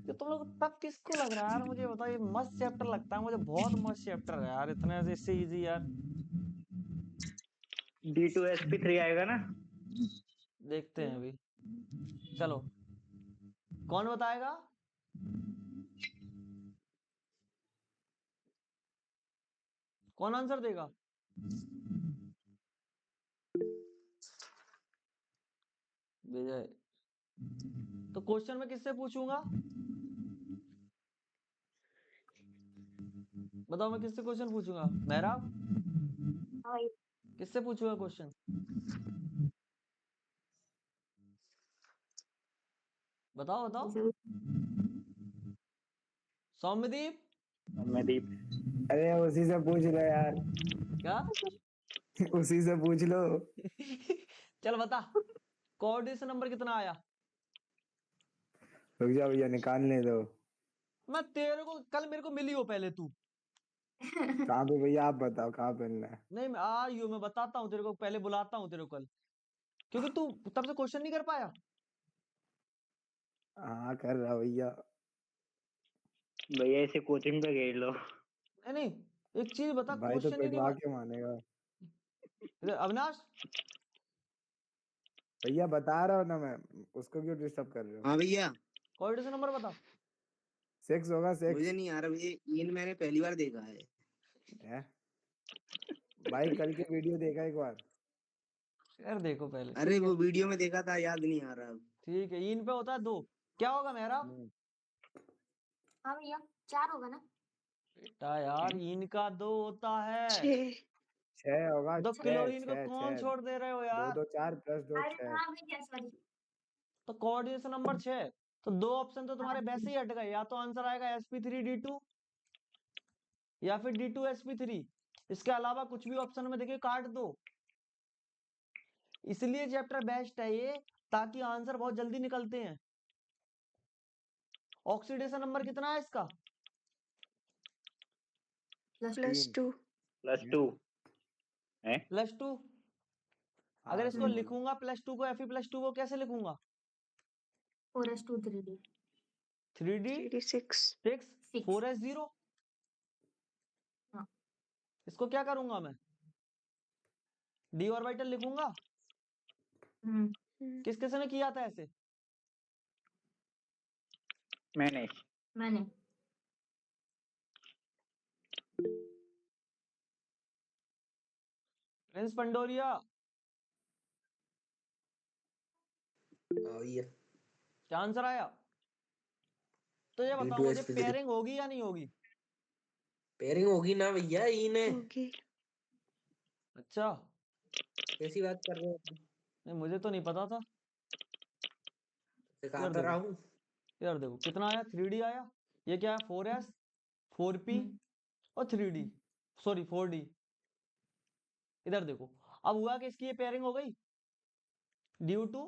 कि तुम लोग तब किसको लग रहा है यार, मुझे बताओ। ये मस्त चैप्टर लगता है मुझे, बहुत मस्त चैप्टर है यार, इतने से इससे इजी यार। D2sp3 आएगा ना। देखते हैं अभी, चलो कौन बताएगा? कौन आंसर देगा? विजय तो क्वेश्चन में किससे पूछूंगा? बताओ मैं किससे क्वेश्चन पूछूंगा? मेहराब हाँ भैया। किससे पूछूंगा क्वेश्चन? बताओ बताओ। सौम्यदीप सौम्यदीप। अरे उसी से पूछ लो यार। क्या? उसी से पूछ लो। चल बता, कोऑर्डिनेशन नंबर कितना आया? रुक जाओ भैया, निकालने दो। मैं तेरे को कल मेरे को मिली हो पहले तू। कहाँ पे भैया, आप बताओ कहाँ पे मिलना है। नहीं मैं आ रही हूँ, मैं बताता हूँ तेरे को, पहले बुलाता हूँ तेरे को कल, क्योंकि तू तब से क्वेश्चन नहीं कर पाया। हाँ कर रहा भैया। भैया इसे कोचिंग पे भेज लो। नहीं नहीं, एक चीज बता, भाई तो क्वेश्चन ही नहीं पिटवा के मानेगा। इधर अविनाश, भैया बता रहा हूँ ना मैं, उसको क्यों डिस्टर्ब कर रहे हो। हाँ भैया। कोऑर्डिनेशन नंबर बता। 6 होगा 6। मुझे नहीं आ रहा भैया, ये मैंने पहली बार देखा है। भाई कल की वीडियो देखा एक बार। यार देखो पहले, अरे ठीक है वो वीडियो में देखा था, याद नहीं आ रहा अब। ठीक है। इन पे होता है 2, क्या होगा मेहराब? हाँ भैया 4 होगा ना? बेटा यार इनका 2 होता है। 6। 6 होगा। 2 6 क्लोरीन को 6 कौन 6। छोड़ दे रहे हो 2 यार? 2 4 + 2 अरे 6। हाँ भैया सॉरी। तो कोऑर्डिनेशन नंबर 6, तो 2 ऑप्शन तो तुम्हारे वैसे ही हट गए, या तो आंसर आएगा sp3d2 या फिर d2sp3। इसके अलावा कुछ भी ऑप्शन में देखिए काट दो। इसलिए चैप्टर बेस्ट है ये, ताकि आंसर बहुत जल्दी निकलते हैं। ऑक्सीडेशन नंबर कितना है इसका? +2। +2 है। +2। अगर हाँ इसको सही बोला। लिखूंगा +2 को, Fe+2 को कैसे लिखूंगा? 4s2 3d 3d 3d6। 6 6। 4s0। हाँ। इसको क्या करूंगा मैं? d ऑर्बिटल लिखूंगा। किस किस ने किया था ऐसे? मैंने। मैंने। प्रिंस पंडोरिया, हाँ भैया। क्या आंसर आया? तो ये बताओ मुझे, D2sp3 पेयरिंग होगी या नहीं होगी? पेयरिंग होगी ना भैया, इन्हें होगी। अच्छा, कैसी बात कर रहे हो? नहीं मुझे तो नहीं पता था। सिखा इधर तो रहा देखो, हूँ। इधर देखो कितना आया, 3d आया। ये क्या है? 4s 4p और 3d, सॉरी 4d। इधर देखो, अब हुआ कि इसकी ये पेयरिंग हो गई ड्यू टू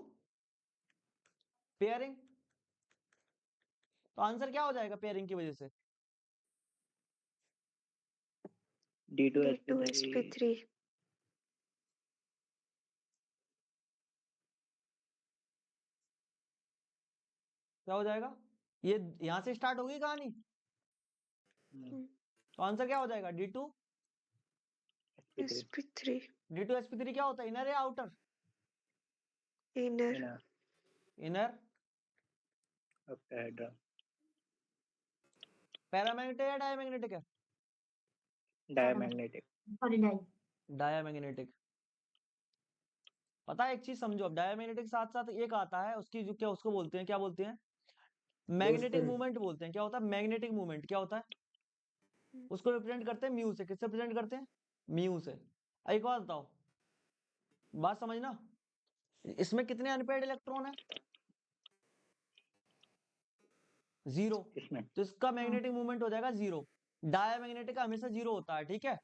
पेयरिंग। तो आंसर क्या हो जाएगा पेयरिंग की वजह से? D2sp3। D2sp3। क्या हो जाएगा? ये यहां से स्टार्ट होगी कहानी, तो आंसर क्या हो जाएगा? D2 sp3। D2sp3 क्या होता है? इनर या outer? Inner. Inner. Octahedra. Paramagnetic या डायमैग्नेटिक है? डायमैग्नेटिक। Sorry dia. डायमैग्नेटिक। पता है एक चीज समझो, अब डायमैग्नेटिक साथ साथ एक आता है उसकी, जो क्या उसको बोलते हैं, क्या बोलते हैं? मैग्नेटिक मूवमेंट बोलते हैं। क्या होता है मैग्नेटिक मूवमेंट? क्या होता है? उसको रिप्रेजेंट करते हैं म्यू से। किससे रिप्रेजेंट करते हैं? म्यू से। एक बात बताओ, बात समझना, इसमें कितने अनपेयर्ड इलेक्ट्रॉन है? 0। इसमें तो इसका मैग्नेटिक मूवमेंट हो जाएगा 0। डायमैग्नेटिक का हमेशा 0 होता है, ठीक है।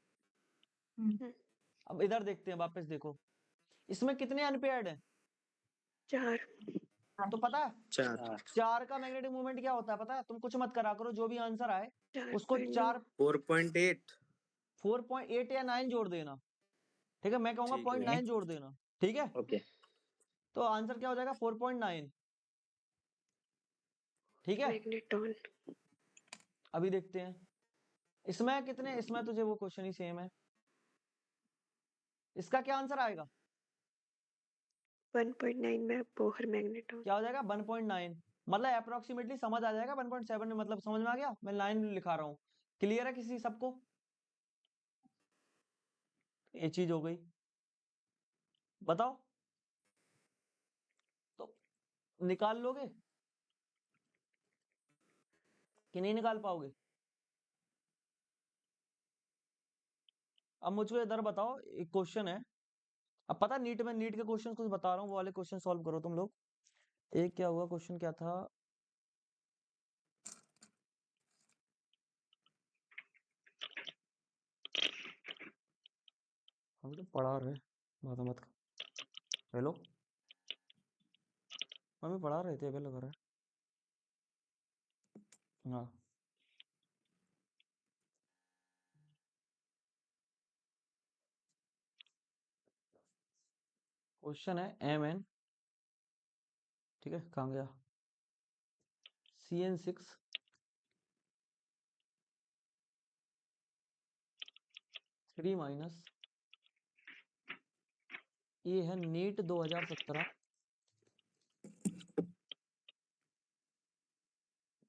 अब इधर देखते हैं, वापस देखो, इसमें कितने अनपेयर्ड है? 4। तो पता है 4 4 का मैग्नेटिक मूवमेंट क्या होता है? पता है? तुम कुछ मत करा करो, जो भी आंसर आए उसको 4.9। 4.8। 4.8 या 9 जोड़ देना, ठीक है। मैं कहूंगा ठीक है। 0.9 जोड़ देना, ठीक है। ओके। तो आंसर क्या हो जाएगा? 4.9, ठीक है। मैग्नेटॉन। अभी देखते हैं इसमें कितने, इसमें तुझे वो क्वेश्चन ही सेम है। इसका क्या आंसर आएगा? 1.9 में बोहर मैग्नेटॉन। क्या हो जाएगा? 1.9, मतलब अप्रोक्सीमेटली समझ आ जाएगा। 1.7 में मतलब समझ में आ गया, मैं लाइन लिखा रहा हूँ। क्लियर है किसी सबको? ये चीज हो गई, बताओ तो निकाल लोगे? कि नहीं निकाल पाओगे? अब मुझको इधर बताओ, एक क्वेश्चन है, अब पता नीट में, नीट के क्वेश्चन कुछ बता रहा हूँ, वो वाले क्वेश्चन सॉल्व करो तुम लोग। एक क्या हुआ, क्वेश्चन क्या था, हम तो पढ़ा रहे, बात मत कर। हेलो, मम्मी पढ़ा रहे थे, अभी लग रहा है। हाँ, क्वेश्चन है MN, ठीक है, कहाँ गया, CN6 3 माइनस, ये है नीट 2017,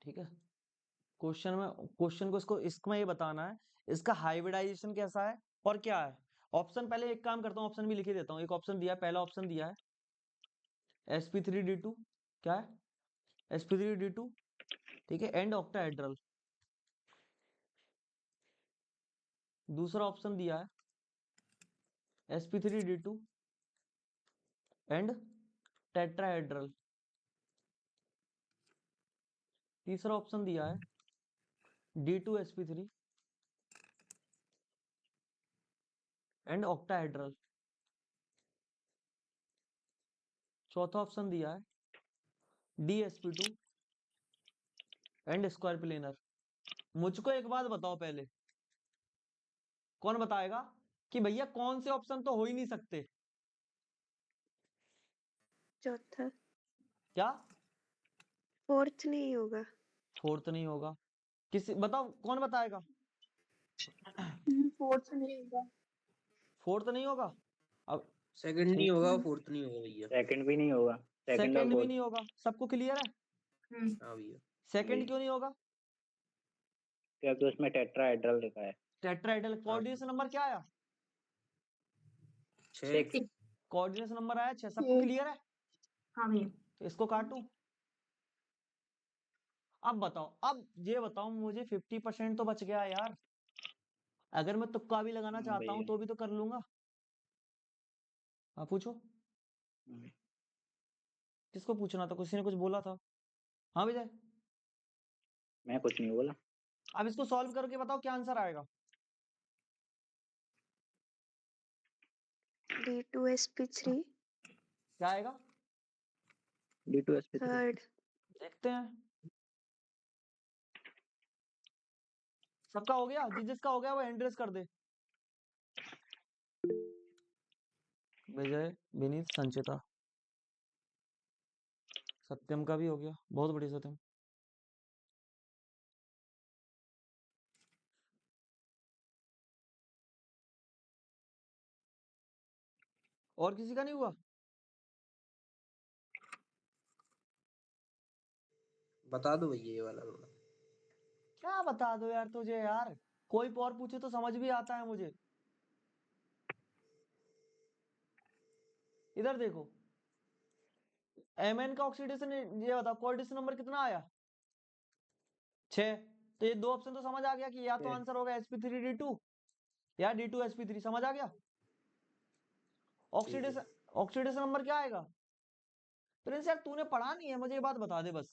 ठीक है। क्वेश्चन को इसमें ये बताना है इसका हाइब्रिडाइजेशन कैसा है और क्या है। ऑप्शन, पहले एक काम करता हूँ, ऑप्शन भी लिख ही देता हूँ। एक ऑप्शन दिया है, पहला ऑप्शन दिया है sp3d2, क्या है sp3d2, ठीक है, एंड ऑक्टाहेड्रल। दूसरा ऑप्शन दिया है sp3d2 एंड टेट्राहेड्रल। तीसरा ऑप्शन दिया है d2sp3 एंड ऑक्टाहेड्रल। चौथा ऑप्शन दिया है dsp2 एंड स्क्वायर प्लेनर। मुझको एक बात बताओ पहले, कौन बताएगा कि भैया कौन से ऑप्शन तो हो ही नहीं सकते? चौथा, क्या? फोर्थ नहीं होगा? फोर्थ नहीं होगा? किसी बताओ, कौन बताएगा? फोर्थ नहीं होगा। फोर्थ नहीं होगा? अब सेकंड नहीं होगा, फोर्थ नहीं होगा भैया। सेकंड भी नहीं होगा, सेकंड और सेकंड भी फोर्थ। नहीं होगा, सबको क्लियर है? हाँ भैया। सेकंड क्यों नहीं होगा? क्योंकि उसमें टेट्राहेड्रल लिखा है। टेट्राहेड्रल, हाँ, कोऑर्डिनेशन नंबर क्या आया? 6। 6। कोऑर्डिनेशन नंबर आया 6, सबको क्लियर है? हाँ भैया। तो इसको काटूं? अब बताओ, अब ये बताओ मुझे, 50% तो बच गया यार। अगर मैं तुक्का भी लगाना हाँ चाहता हूँ भैया। तो भी तो कर लूंगा। हाँ पूछो, हाँ। किसको पूछना था, किसी ने कुछ बोला था? हाँ विजय, मैं कुछ नहीं बोला। अब इसको सॉल्व करके बताओ क्या आंसर आएगा। D2sp3 क्या आएगा? D2sp3। थर्ड। देखते हैं। सबका हो गया? जिसका हो गया वो हैंड रेज कर दे। विजय, विनीत, संचिता, सत्यम का भी हो गया, बहुत बढ़िया सत्यम। और किसी का नहीं हुआ? बता दो भैया ये वाला थोड़ा। क्या बता दो यार तुझे यार, कोई और पूछे तो समझ भी आता है मुझे। इधर देखो, Mn का ऑक्सीडेशन, ये बताओ कोऑर्डिनेशन नंबर कितना आया? 6। तो ये दो ऑप्शन तो समझ आ गया कि या तो 6। आंसर होगा sp3d2 या d2sp3, समझ आ गया? ठीक है। ऑक्सीडेशन, ऑक्सीडेशन नंबर क्या आएगा? प्रिंस यार तूने पढ़ा नहीं है, मुझे ये बात बता दे बस।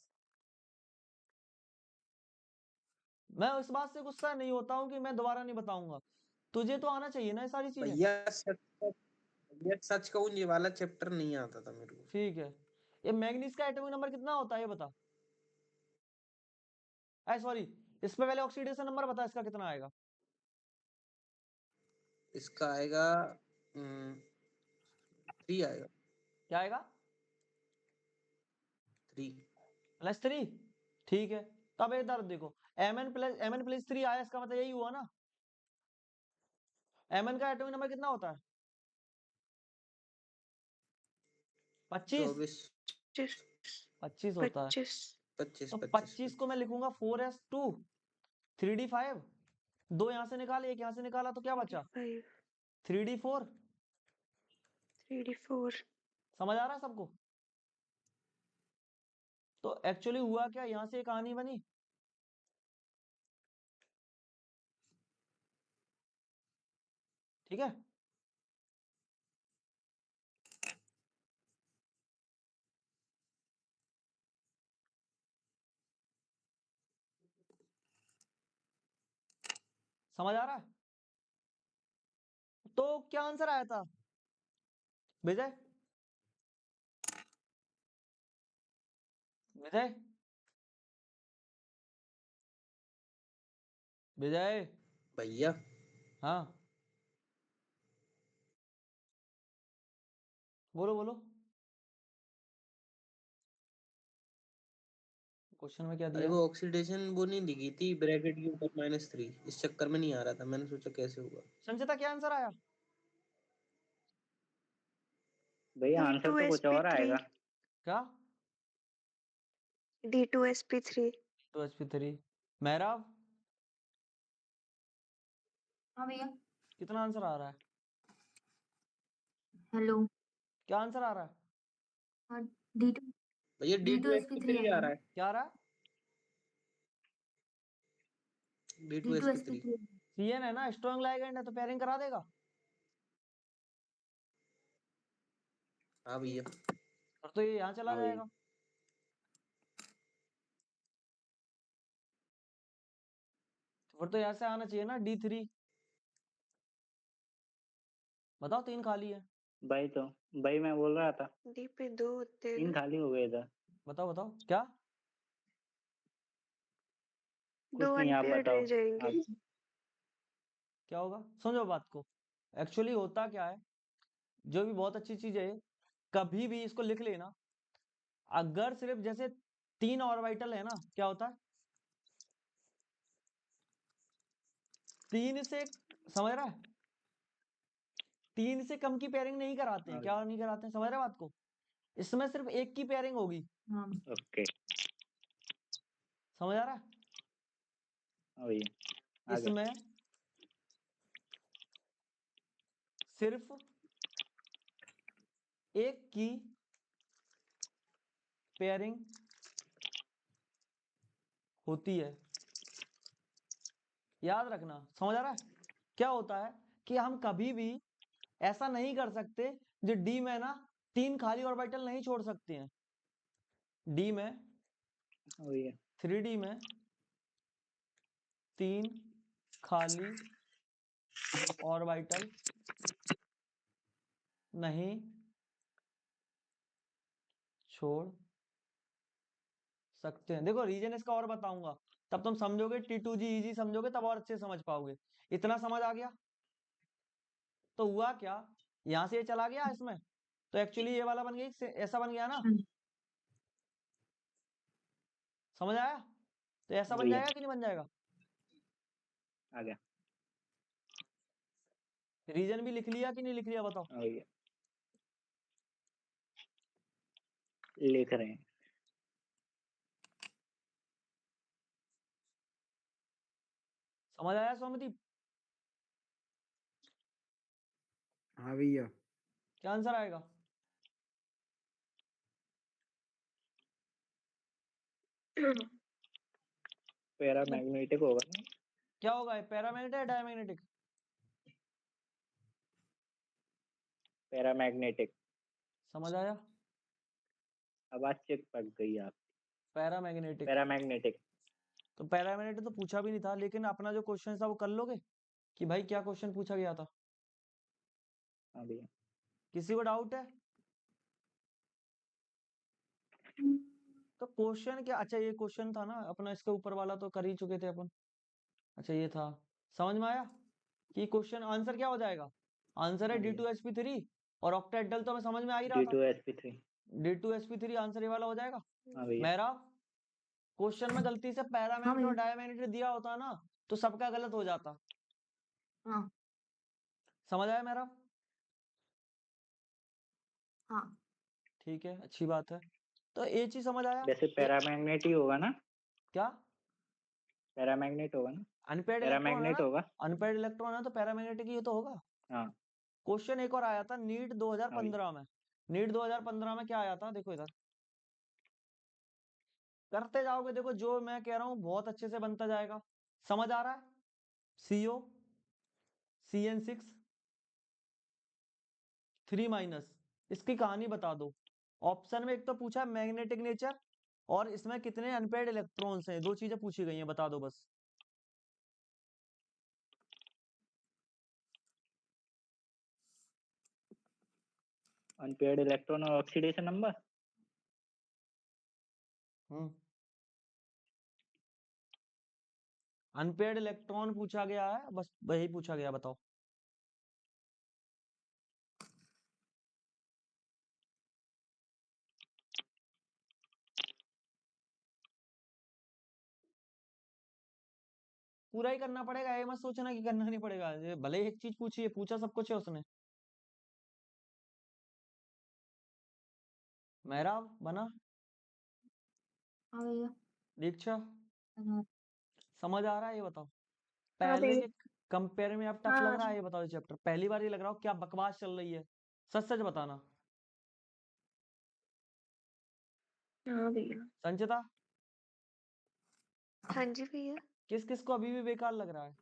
मैं इस बात से गुस्सा नहीं होता हूँ कि मैं दोबारा नहीं बताऊंगा, तुझे तो आना चाहिए ना ये सारी चीजें। भैया सच कहूँ ये वाला चैप्टर नहीं आता था मेरे को। ठीक है, ये मैग्नीज का एटॉमिक नंबर कितना होता है ये बता। सॉरी, इस पे पहले ऑक्सीडेशन नंबर बता, इसका कितना आएगा? इसका आएगा 3 आएगा। क्या आएगा? 3। +3, ठीक है। तब इधर देखो, Mn+3 आया, इसका मतलब यही हुआ ना। Mn का एटॉमिक नंबर कितना होता है? 25। 24। 25 होता है। 25। 25। तो 25। 25 को मैं लिखूंगा 4s2 3d5, 2 यहां से निकाले, एक यहां से निकाला, तो क्या बचा? 5 3d4। 3d4। समझ आ रहा है सबको? तो एक्चुअली हुआ क्या, यहां से एक कहानी बनी, ठीक है। समझ आ रहा है? तो क्या आंसर आया था विजय? विजय विजय भैया हाँ बोलो बोलो, क्वेश्चन में क्या अरे दिया? वो ऑक्सीडेशन वो नहीं लिखी थी ब्रैकेट के ऊपर -3, इस चक्कर में नहीं आ रहा था, मैंने सोचा कैसे होगा। संचिता क्या आंसर आया? भैया आंसर तो कुछ और D2sp3 आएगा। क्या? D2sp3 तो sp3 मेहराब हाँ भैया। कितना आंसर आ रहा है? हेलो। क्या आंसर आ रहा है? हाँ D2 भैया D2sp3 D2sp3 आ रहा है। क्या आ रहा है? D2sp3 D2sp3 CN है ना, स्ट्रॉन्ग लाइगेंड है तो पेयरिंग करा देगा। हाँ भैया। और तो ये यहाँ चला हाँ भैया। जाएगा। तो फिर तो यहाँ से आना चाहिए ना D3। बताओ 3 खाली है। भाई मैं बोल रहा था D पे 2 होते हैं 3 ना, खाली हो गए इधर। बताओ बताओ क्या? 2 कुछ नहीं, आप अनपेयर्ड बताओ। रह जाएंगे। आप क्या होगा? समझो बात को। एक्चुअली होता क्या है, जो भी बहुत अच्छी चीज है, कभी भी इसको लिख लेना। अगर सिर्फ जैसे 3 ऑर्बिटल है ना, क्या होता है 3 से, समझ रहा है, 3 से कम की पेयरिंग नहीं कराते हैं। हाँ क्या नहीं कराते हैं, समझ रहे हैं बात को? इसमें सिर्फ एक की पेयरिंग होगी। हाँ ओके। समझ आ रहा है? हाँ भैया आगे। इसमें सिर्फ एक की पेयरिंग होती है, याद रखना। समझ आ रहा है? क्या होता है कि हम कभी भी ऐसा नहीं कर सकते, जो डी में ना 3 खाली ऑर्बिटल नहीं छोड़ सकते हैं। डी में हाँ भैया 3D में 3 खाली ऑर्बिटल नहीं छोड़ सकते हैं। देखो रीजन इसका और बताऊंगा, तब तुम समझोगे। T2G इजी समझोगे तब और अच्छे से समझ पाओगे। इतना समझ आ गया? तो हुआ क्या, यहां से ये चला गया इसमें, तो एक्चुअली ये वाला बन गया, ऐसा बन गया ना। हाँ। समझ आया? तो ऐसा बन भैया जाएगा कि नहीं बन जाएगा? आ गया। रीजन भी लिख लिया कि नहीं लिख लिया, बताओ। हाँ भैया लिख रहे हैं। समझ आया सोमदीप? हाँ भैया। क्या आंसर आएगा? पैरामैग्नेटिक होगा ना। क्या होगा, पैरामैग्नेटिक या डायमैग्नेटिक? पैरामैग्नेटिक। समझ आया? आवाज चेक पक गई आप। पैरामैग्नेटिक। पैरामैग्नेटिक। तो पैरामैग्नेटिक तो पूछा भी नहीं था, लेकिन अपना जो क्वेश्चन था वो कर लोगे कि भाई क्या क्वेश्चन पूछा गया था? हाँ भैया। किसी को डाउट है? तो क्वेश्चन क्या, अच्छा ये क्वेश्चन था ना अपना, इसके ऊपर वाला तो कर ही चुके थे अपन। अच्छा ये था, समझ में आया कि क्वेश्चन आंसर क्या हो जाएगा? आंसर है हाँ भैया D2sp3 और ऑक्टेटल तो हमें समझ में आ ही रहा था। D2sp3। D2sp3 आंसर ये वाला हो जाएगा। हाँ भैया। मेरा क्वेश्चन में गलती से हाँ पैरामैग्नेटिक और भैया। डायमैग्नेटिक दिया होता ना, तो सबका गलत हो जाता। हाँ समझ आया मेरा? हाँ ठीक है, अच्छी बात है। तो ये चीज समझ आया। वैसे पैरामैग्नेट ही होगा ना। क्या? पैरामैग्नेट होगा ना। अनपेड इलेक्ट्रॉन है पैरामैग्नेट ना, होगा। अनपेड इलेक्ट्रॉन है तो पैरामैग्नेटिक ही तो होगा। हाँ। क्वेश्चन एक और आया था नीट हाँ भैया 2015 में। नीट 2015 में क्या आया था, देखो इधर करते जाओगे, देखो जो मैं कह रहा हूँ बहुत अच्छे से बनता जाएगा। समझ आ रहा है? CO CN6 3 माइनस, इसकी कहानी बता दो। ऑप्शन में एक तो पूछा मैग्नेटिक नेचर और इसमें कितने अनपेयर्ड इलेक्ट्रॉन्स हैं, दो चीजें पूछी गई हैं, बता दो बस। अनपेयर्ड इलेक्ट्रॉन और ऑक्सीडेशन नंबर। अनपेयर्ड इलेक्ट्रॉन पूछा गया है, बस वही पूछा गया, बताओ। पूरा ही करना पड़ेगा, ये मत सोचना कि करना नहीं पड़ेगा, ये भले ही एक चीज पूछी है, पूछा सब कुछ है उसने। मेहराब बना, हाँ भैया दीक्षा बना। समझ आ रहा है, ये बताओ। हाँ पहले भैया। के कंपेयर में अब टफ हाँ लग रहा है, ये बताओ। ये चैप्टर पहली बार ये लग रहा हो क्या बकवास चल रही है, सच सच बताना। हाँ भैया। संचिता, हाँ जी भैया। किस किस को अभी भी बेकार लग रहा है?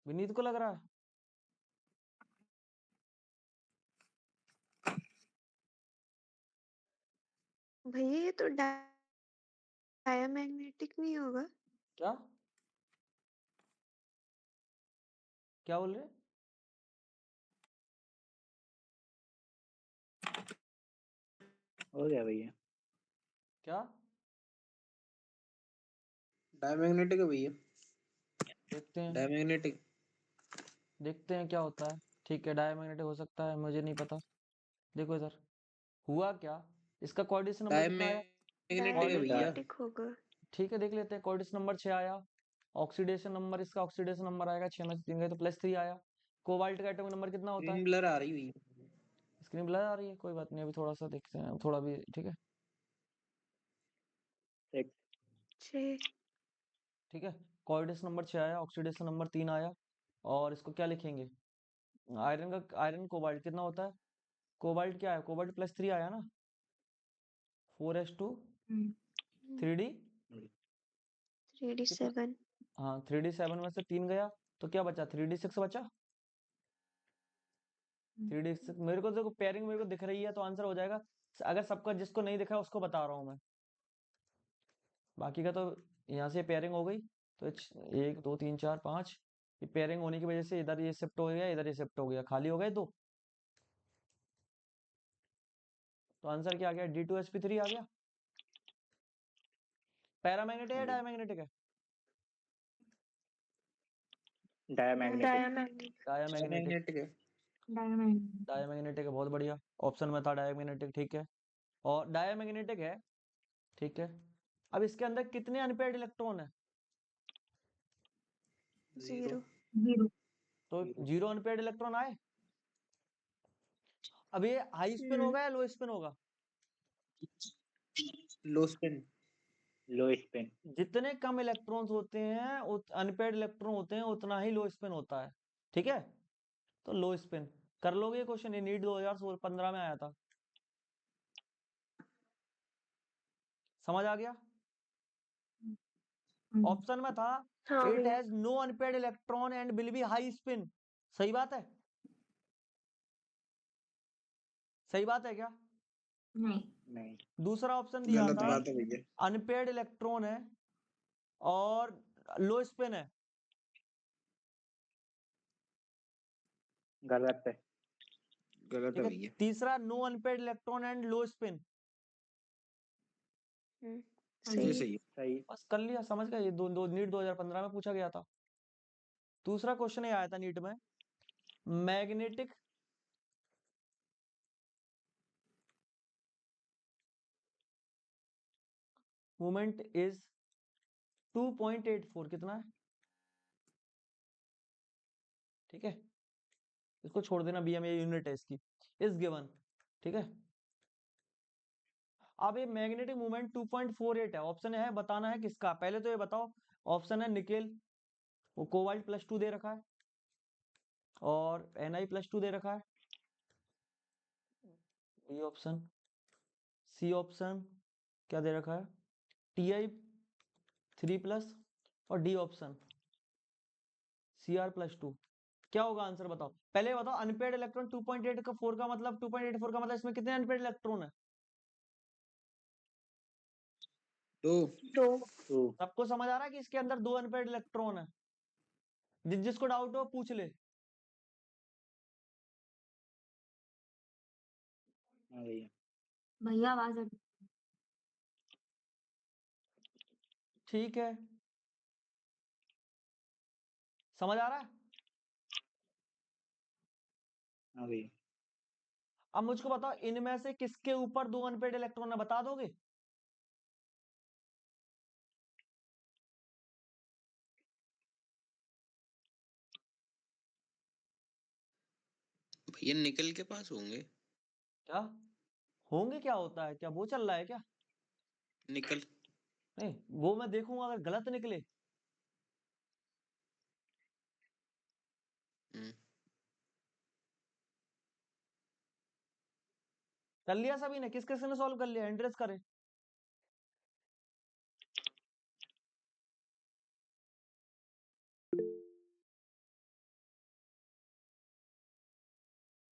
विनीत को लग रहा है? भैया ये तो डायमैग्नेटिक नहीं होगा? क्या क्या बोल रहे? हो गया भैया। क्या डायमैग्नेटिक है भैया, देखते हैं, डायमैग्नेटिक। देखते हैं क्या होता है। ठीक है, डायमैग्नेटिक हो सकता है, मुझे नहीं पता। देखो इधर हुआ क्या, इसका कोऑर्डिनेशन नंबर कितना आया? डायमैग्नेटिक है भैया। डायमैग्नेटिक होगा। ठीक है, देख लेते हैं। कोऑर्डिनेशन नंबर 6 आया। ऑक्सीडेशन नंबर, इसका ऑक्सीडेशन नंबर आएगा 6 में से 3 गए तो +3 आया। कोबाल्ट का एटॉमिक नंबर कितना होता स्क्रीन है? ब्लर आ रही भैया। स्क्रीन ब्लर आ रही है, कोई बात नहीं, अभी थोड़ा सा देखते हैं, थोड़ा भी। ठीक है, 6। 6। ठीक है। कोऑर्डिनेशन नंबर 6 आया, ऑक्सीडेशन नंबर 3 आया। और इसको क्या लिखेंगे? आयरन का, आयरन कोबाल्ट कितना होता है? कोबाल्ट क्या है? कोबाल्ट +3 आया ना, 4s2 3d कितना? 3d7। हाँ, 3d7 में से 3 गया तो क्या बचा? 3d6 बचा। 3d6 मेरे को देखो, पेयरिंग मेरे को दिख रही है तो आंसर हो जाएगा। अगर सबका जिसको नहीं दिखा उसको बता रहा हूँ मैं, बाकी का तो यहाँ से पेयरिंग हो गई। तो 1 2 3 4 5, ये पेयरिंग होने की वजह से इधर ये शिफ्ट हो गया, इधर ये शिफ्ट हो गया, खाली हो गए दो। तो आंसर क्या आ गया? D2sp3 आ गया। पैरामैग्नेटिक है, डायमैग्नेटिक है? डायमैग्नेटिक। डायमैग्नेटिक। डायमैग्नेटिक, डायमैग्नेटिक है। डायमैग्नेटिक। डायमैग्नेटिक है, बहुत बढ़िया। ऑप्शन में था डायमैग्नेटिक, ठीक है। और डायमैग्नेटिक है, ठीक है। अब इसके अंदर कितने अनपेयर्ड इलेक्ट्रॉन है? 0। 0। तो 0 अनपेयर्ड इलेक्ट्रॉन आए। अब ये हाई स्पिन होगा या लो स्पिन होगा? लो स्पिन। लो स्पिन। जितने कम इलेक्ट्रॉन्स होते हैं, अनपेयर्ड इलेक्ट्रॉन होते हैं, उतना ही लो स्पिन होता है, ठीक है। तो लो स्पिन कर लोगे क्वेश्चन, ये नीट 2015 में आया था, समझ आ गया? ऑप्शन में था हाँ इट भैया। Has no unpaired electron and will be high spin. सही बात है? सही बात है क्या? नहीं। नहीं। दूसरा ऑप्शन दिया गलत था बात है भैया। अनपेयर्ड इलेक्ट्रॉन है और लो स्पिन है। गलत है। गलत ठीक है है। भैया। तीसरा no unpaired electron and low spin. ये सही। सही है। सही। बस कर लिया, समझ गए, ये दो, दो नीट 2015 में पूछा गया था। दूसरा क्वेश्चन ये आया था नीट में, मैग्नेटिक मोमेंट इज 2.84, कितना है? ठीक है, इसको छोड़ देना, BM ये यूनिट है इसकी, इज गिवन, ठीक है। अब ये मैग्नेटिक मोमेंट 2.48 है, ऑप्शन है, बताना है किसका। पहले तो ये बताओ, ऑप्शन है निकेल, वो कोबाल्ट +2 दे रखा है, और Na+2 दे रखा है, बी ऑप्शन। सी ऑप्शन क्या दे रखा है? Ti3+, और डी ऑप्शन Cr+2। क्या होगा आंसर बताओ, पहले बताओ अनपेड इलेक्ट्रॉन 2.8 का 4 का मतलब 2.84 का मतलब इसमें कितने अनपेड इलेक्ट्रॉन है? तो टू। सबको समझ आ रहा है कि इसके अंदर 2 अनपेड इलेक्ट्रॉन है? जिसको डाउट हो पूछ ले। हाँ भैया। भैया आवाज हट ठीक है, समझ आ रहा है? हाँ भैया। अब मुझको बताओ इनमें से किसके ऊपर 2 अनपेड इलेक्ट्रॉन है, बता दोगे? भैया निकल के पास होंगे। क्या होंगे, क्या होता है, क्या वो चल रहा है क्या? निकल। नहीं, वो मैं देखूंगा अगर गलत निकले। हम्म, कर लिया सभी ने? किस किस ने सॉल्व कर लिया, एंट्रेस करे।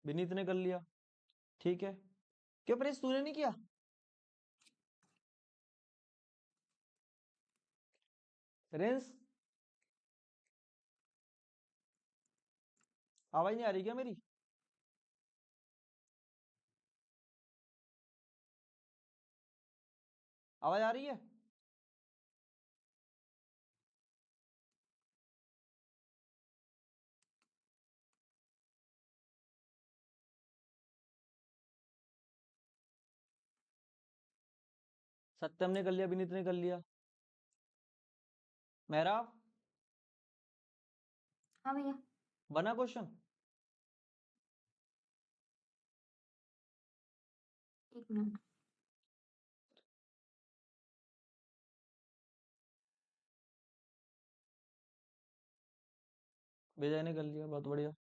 विनीत ने कर लिया, ठीक है। क्यों प्रिंस तूने नहीं किया? प्रिंस आवाज नहीं आ रही क्या मेरी? आवाज आ रही है? सत्यम ने कर लिया, विनीत ने कर लिया, मेहरा हाँ भैया बना क्वेश्चन? एक मिनट। विजय ने कर लिया, बहुत बढ़िया।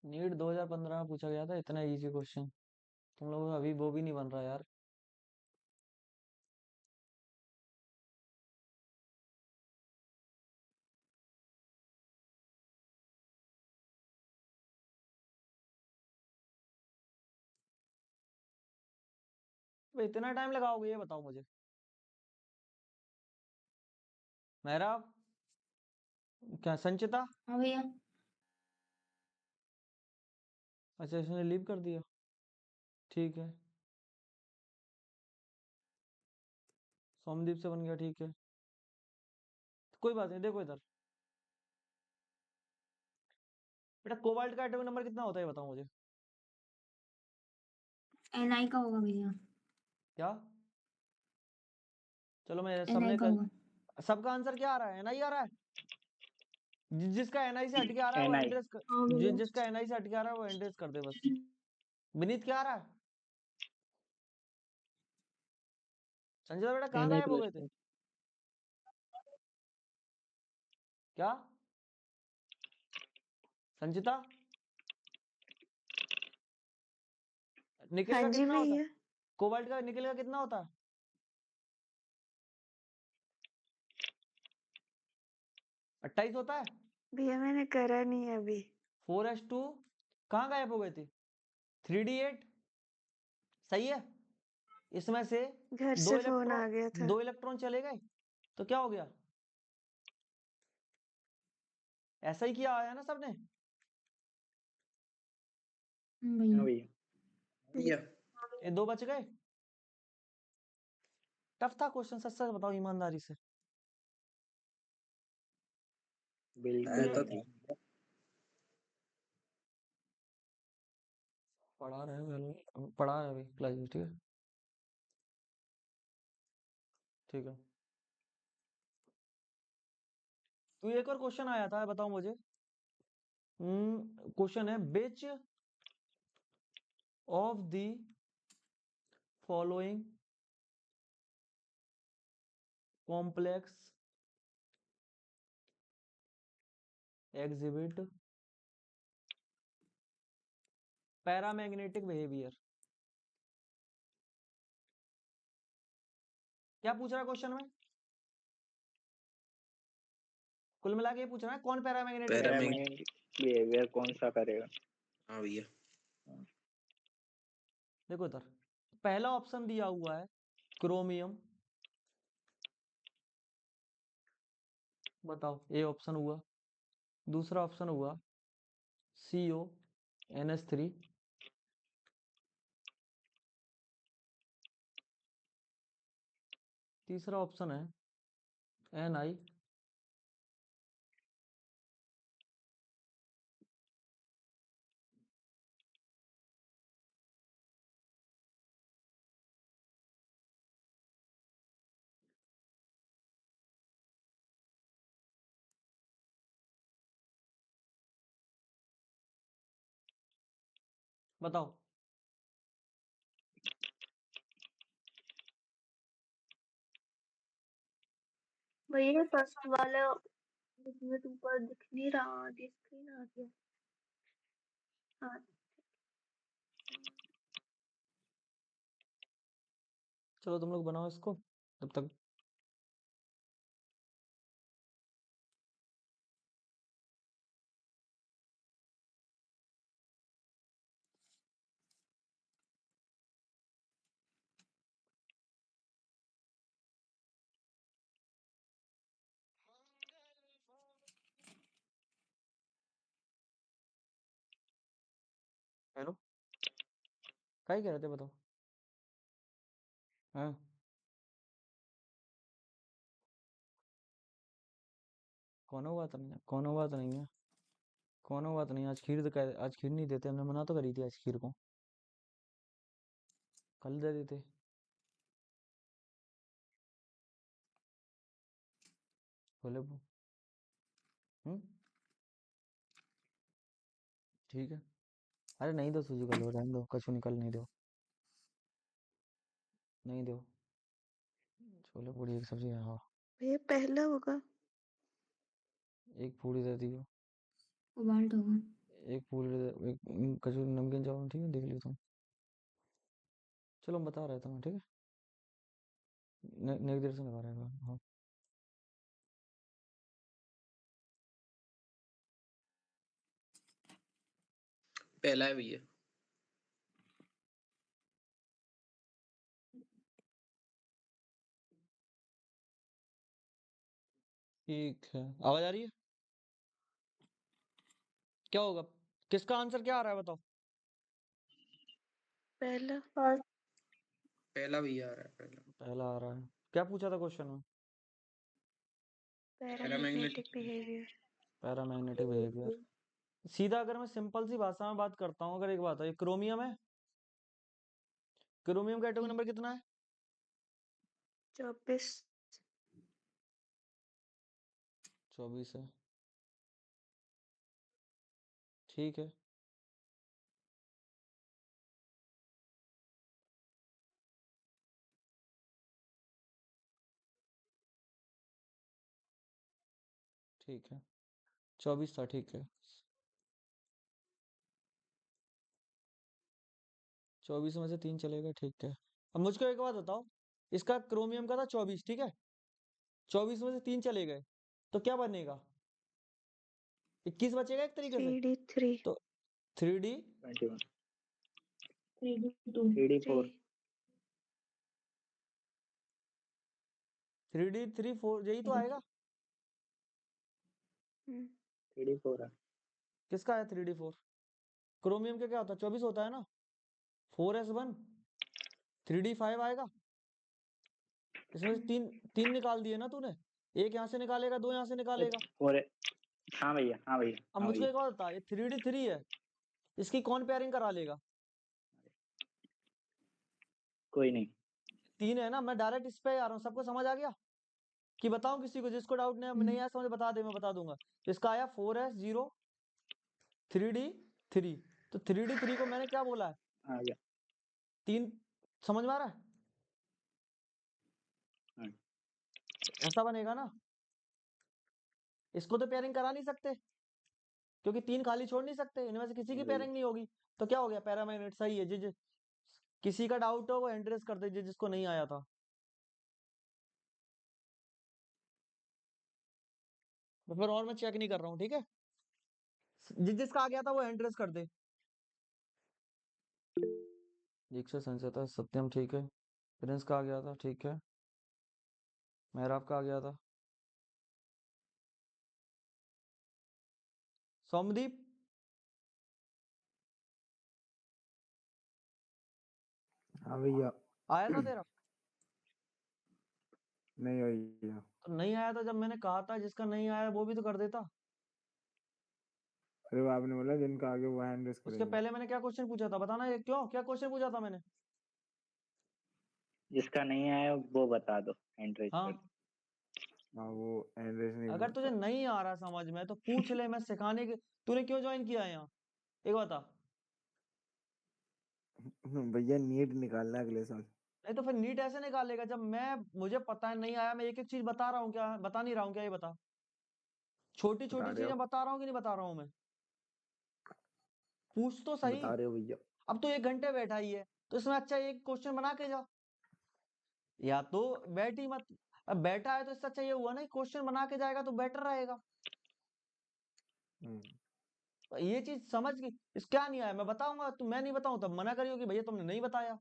नीट 2015 में पूछा गया था इतना इजी क्वेश्चन, तुम लोगों का अभी वो भी नहीं बन रहा यार। तो इतना टाइम लगाओगे ये बताओ मुझे। मेहरा, क्या संचिता? हाँ भैया अच्छा इसने लीव कर दिया, ठीक है। सोमदीप से बन गया, ठीक है। कोई बात नहीं, देखो इधर बेटा, कोबाल्ट का एटॉमिक नंबर कितना होता है ये बताओ मुझे। Ni का होगा भैया। क्या? चलो मैं Ni सबने का कर, होगा। सबका आंसर क्या आ रहा है? एनआई आ रहा है? जिसका एनआई से हटके आ रहा है वो NI। एंट्रेस कर, हाँ भैया जिसका एनआई से हटके आ रहा है वो एंट्रेस कर दे बस। विनीत क्या आ रहा है? संजय बेटा कहाँ NI गायब हो प्लस गए थे? टू। क्या संचिता? निकल हाँ का जी कितना होता है? भैया। कोबाल्ट का निकल का कितना होता है? 28 होता है। भैया मैंने करा नहीं है अभी। 4s2 कहाँ गायब हो गए थे? 3d8 सही है। इसमें से घर दो से फोन इलेक्ट्रॉन, आ गया था। 2 इलेक्ट्रॉन चले गए तो क्या हो गया? ऐसा ही किया है ना सबने? हाँ भैया भैया। भैया ये 2 बच गए। टफ था क्वेश्चन, सच सच बताओ ईमानदारी से। बिल्कुल आता नहीं। था। पढ़ा रहे हैं पहले, पढ़ा रहे अभी क्लास में, ठीक है। ठीक है, तो एक और क्वेश्चन आया था, बताओ मुझे। क्वेश्चन है which of the following complex exhibit paramagnetic behaviour. क्या पूछ रहा है क्वेश्चन में? कुल मिला के ये पूछ रहा है कौन पैरामैग्नेटिक है? पैरामैग्नेटिक बिहेवियर कौन सा करेगा? हाँ भैया। देखो इधर पहला ऑप्शन दिया हुआ है क्रोमियम, बताओ ए ऑप्शन हुआ। दूसरा ऑप्शन हुआ CONH3। तीसरा ऑप्शन है Ni। बताओ। भैया फर्स्ट वाला इसमें तो ऊपर दिख नहीं रहा, आधी स्क्रीन आ गया। हाँ चलो तुम लोग बनाओ इसको तब तक। हेलो, क्या कह रहे थे बताओ? हाँ कोनो बात नहीं है, कोनो बात नहीं है, कोनो बात नहीं है। आज खीर नहीं देते, हमने मना तो करी थी आज खीर को, कल दे देते। बोले ठीक है। अरे नहीं दो सूजी, कल रहने दो, कछु निकल नहीं दो, नहीं दो। छोले पूड़ी एक सब्जी है, हाँ। भैया पहला होगा। एक पूड़ी दे दियो, उबाल्ट होगा। एक पूड़ी एक कचौरी नमकीन चावल, ठीक है देख लियो तुम। चलो मैं बता रहा था मैं, ठीक है। नेक देर से लगा रहा है, हाँ। पहला है भैया। ठीक है, आवाज आ रही है? क्या होगा? किसका आंसर क्या आ रहा है बताओ? पहला। पहला भैया आ रहा है, पहला। पहला आ रहा है। क्या पूछा था क्वेश्चन में? Paramagnetic behaviour. Paramagnetic behaviour. सीधा अगर मैं सिंपल सी भाषा में बात करता हूँ, अगर एक बात है, क्रोमियम है, क्रोमियम का एटॉमिक नंबर कितना है? 24। 24 है, ठीक है। ठीक है, 24 था, ठीक है। 24 में से 3 चलेगा, ठीक है। अब मुझको एक बात बताओ, इसका क्रोमियम का था 24, ठीक है। 24 में से 3 चले गए तो क्या बनेगा? 21 बचेगा एक तरीके से। 3D3। तो 3D 21 3D2। 3D4 3D 3 4 यही तो आएगा। 3D4 है। किसका है 3D 4? क्रोमियम का क्या होता है? 24 होता है ना। 4s1 3D 5 आएगा। इसमें से तीन निकाल दिए ना तूने, एक यहाँ से निकालेगा, 2 यहाँ से निकालेगा। और हाँ भैया, हाँ भैया, अब हाँ मुझको भैया। एक बात बता, ये 3D 3 है, इसकी कौन पेयरिंग करा लेगा? कोई नहीं। 3 है ना, मैं डायरेक्ट इस पे आ रहा हूँ। सबको समझ आ गया? कि बताऊं किसी को, जिसको डाउट नहीं आया समझ बता दे, मैं बता दूंगा। इसका आया 4s0 3D3। तो 3D3 को मैंने क्या बोला है? आ गया। 3। समझ में आ रहा है? हाँ। ऐसा बनेगा ना। इसको तो पेयरिंग करा नहीं सकते, क्योंकि 3 खाली छोड़ नहीं सकते, इनमें से किसी की जी। पेयरिंग नहीं होगी। तो क्या हो गया, पैरामैग्नेट सही है। जिस किसी का डाउट हो वो हैंड रेज कर दीजिए, जिसको नहीं आया था। तो फिर और मैं चेक नहीं कर रहा हूँ, ठीक है। जिसका आ गया था वो हैंड रेज कर दे। दीक्षा, संचेता, सत्यम, ठीक है। प्रिंस का आ गया था, ठीक है। मेहराब का आ गया था। सौमदीप, हाँ भैया। आया था तेरा? नहीं भैया। तो नहीं आया था, जब मैंने कहा था जिसका नहीं आया वो भी तो कर देता। अरे वो आपने बोला जिनका आगे वो हैंड रेस उसके करेंगे। पहले मैंने क्या क्वेश्चन पूछा था, बताना। ये क्यों, क्या क्वेश्चन पूछा था मैंने? जिसका नहीं आया वो बता दो, हैंड रेज कर हाँ, दो। हाँ वो हैंड रेस नहीं अगर तुझे करता। नहीं आ रहा समझ में तो पूछ ले, मैं सिखाने के। तूने क्यों ज्वाइन किया है यहाँ, एक बता। भैया नीट निकालना है अगले साल। नहीं तो फिर नीट ऐसे निकालेगा जब मैं, मुझे पता है नहीं आया, मैं एक एक चीज बता रहा हूँ, क्या बता नहीं रहा हूँ क्या, ये बता। छोटी बता छोटी रहे चीजें हो, बता रहा हूँ कि नहीं बता रहा हूँ मैं? पूछ तो सही। बता रहे हो भैया। अब तो 1 घंटे बैठा ही है, तो इसमें अच्छा एक क्वेश्चन बना के जा, या तो बैठ ही मत। अब बैठा है तो इससे अच्छा ये हुआ ना, क्वेश्चन बना के जाएगा तो बेटर रहेगा। हम्म, तो ये चीज समझ गई। इस क्या नहीं आया मैं बताऊंगा, तुम मैं नहीं बताऊं तब मना करियो कि भैया तुमने नहीं बताया।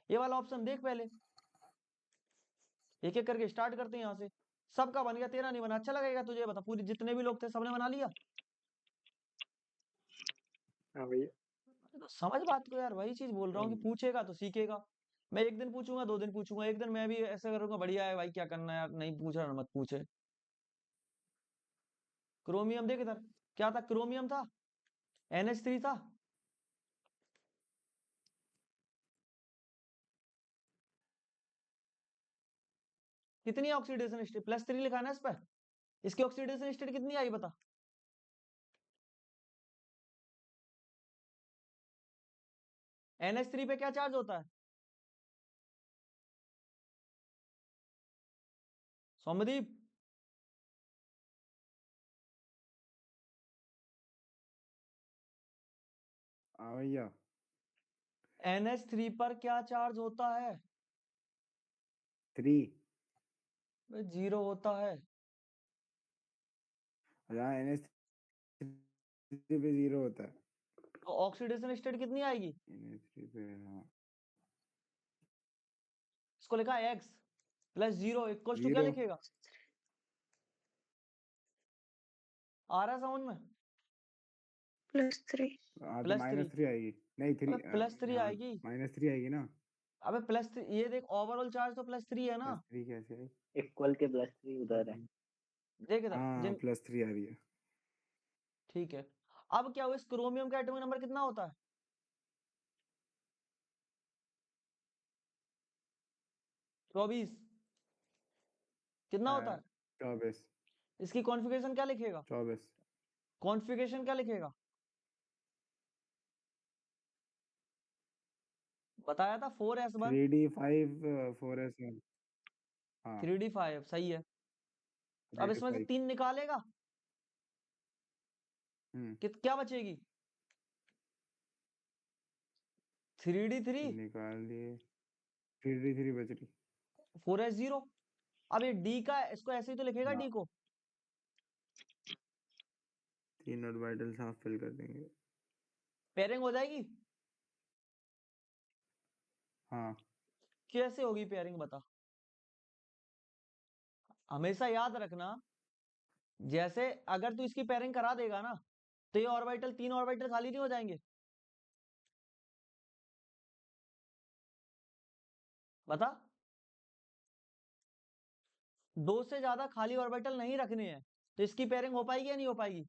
ये वाला ऑप्शन देख पहले, एक एक करके स्टार्ट करते हैं यहाँ से। सबका बन गया, तेरा नहीं बना, अच्छा लगेगा तुझे? बता, पूरी जितने भी लोग थे सबने बना लिया। हाँ भैया। तो समझ बात को यार, वही चीज बोल रहा हूँ कि पूछेगा तो सीखेगा। मैं 1 दिन पूछूंगा, 2 दिन पूछूंगा, एक दिन मैं भी ऐसा करूंगा, बढ़िया है भाई, क्या करना है यार, नहीं पूछ रहा ना मत पूछे। क्रोमियम देख इधर, क्या था? क्रोमियम था, NH3 था। कितनी ऑक्सीडेशन स्टेट? +3 लिखा है ना इस पर। इसकी ऑक्सीडेशन स्टेट कितनी आई बता। NH3 पे क्या चार्ज होता है सौम्यदीप? हाँ भैया। NH3 पर क्या चार्ज होता है? 3। 0 होता है। यहाँ NH3 पे 0 होता है। तो ऑक्सीडेशन स्टेट कितनी आएगी? NH3 पे हाँ इसको लिखा है X +0 इक्वल टू क्या 0। लिखेगा? आ रहा है समझ में? +3। हाँ तो +3। -3 आएगी। नहीं 3। अबे +3 हाँ आएगी। -3 आएगी ना। अबे +3, ये देख ओवरऑल चार्ज तो +3 है ना। +3 कैसे आई? इक्वल के +3 उधर है। देख इधर हाँ जिन, +3 आ रही है। ठीक है। अब क्या हुआ, इस क्रोमियम का एटॉमिक नंबर कितना होता है? 24। कितना होता है? 24। इसकी कॉन्फ़िगरेशन क्या लिखेगा? 24। कॉन्फ़िगरेशन क्या लिखेगा? बताया था 4s1 3D5 4s1। हाँ 3d5 सही है। अब इसमें से 3D5। 3 निकालेगा, हम्म क्या बचेगी? 3d3 निकाल दिए। 3D3 बच रही। 4s0। अब ये D का, इसको ऐसे ही तो लिखेगा हाँ D को। 3 ऑर्बिटल साफ फिल कर देंगे। पेयरिंग हो जाएगी। हाँ कैसे होगी पेयरिंग बता। हमेशा याद रखना, जैसे अगर तू इसकी पेयरिंग करा देगा ना, तो ये ऑर्बिटल, 3 ऑर्बिटल खाली नहीं हो जाएंगे? बता। 2 से ज्यादा खाली ऑर्बिटल नहीं रखने हैं, तो इसकी पेयरिंग हो पाएगी या नहीं हो पाएगी?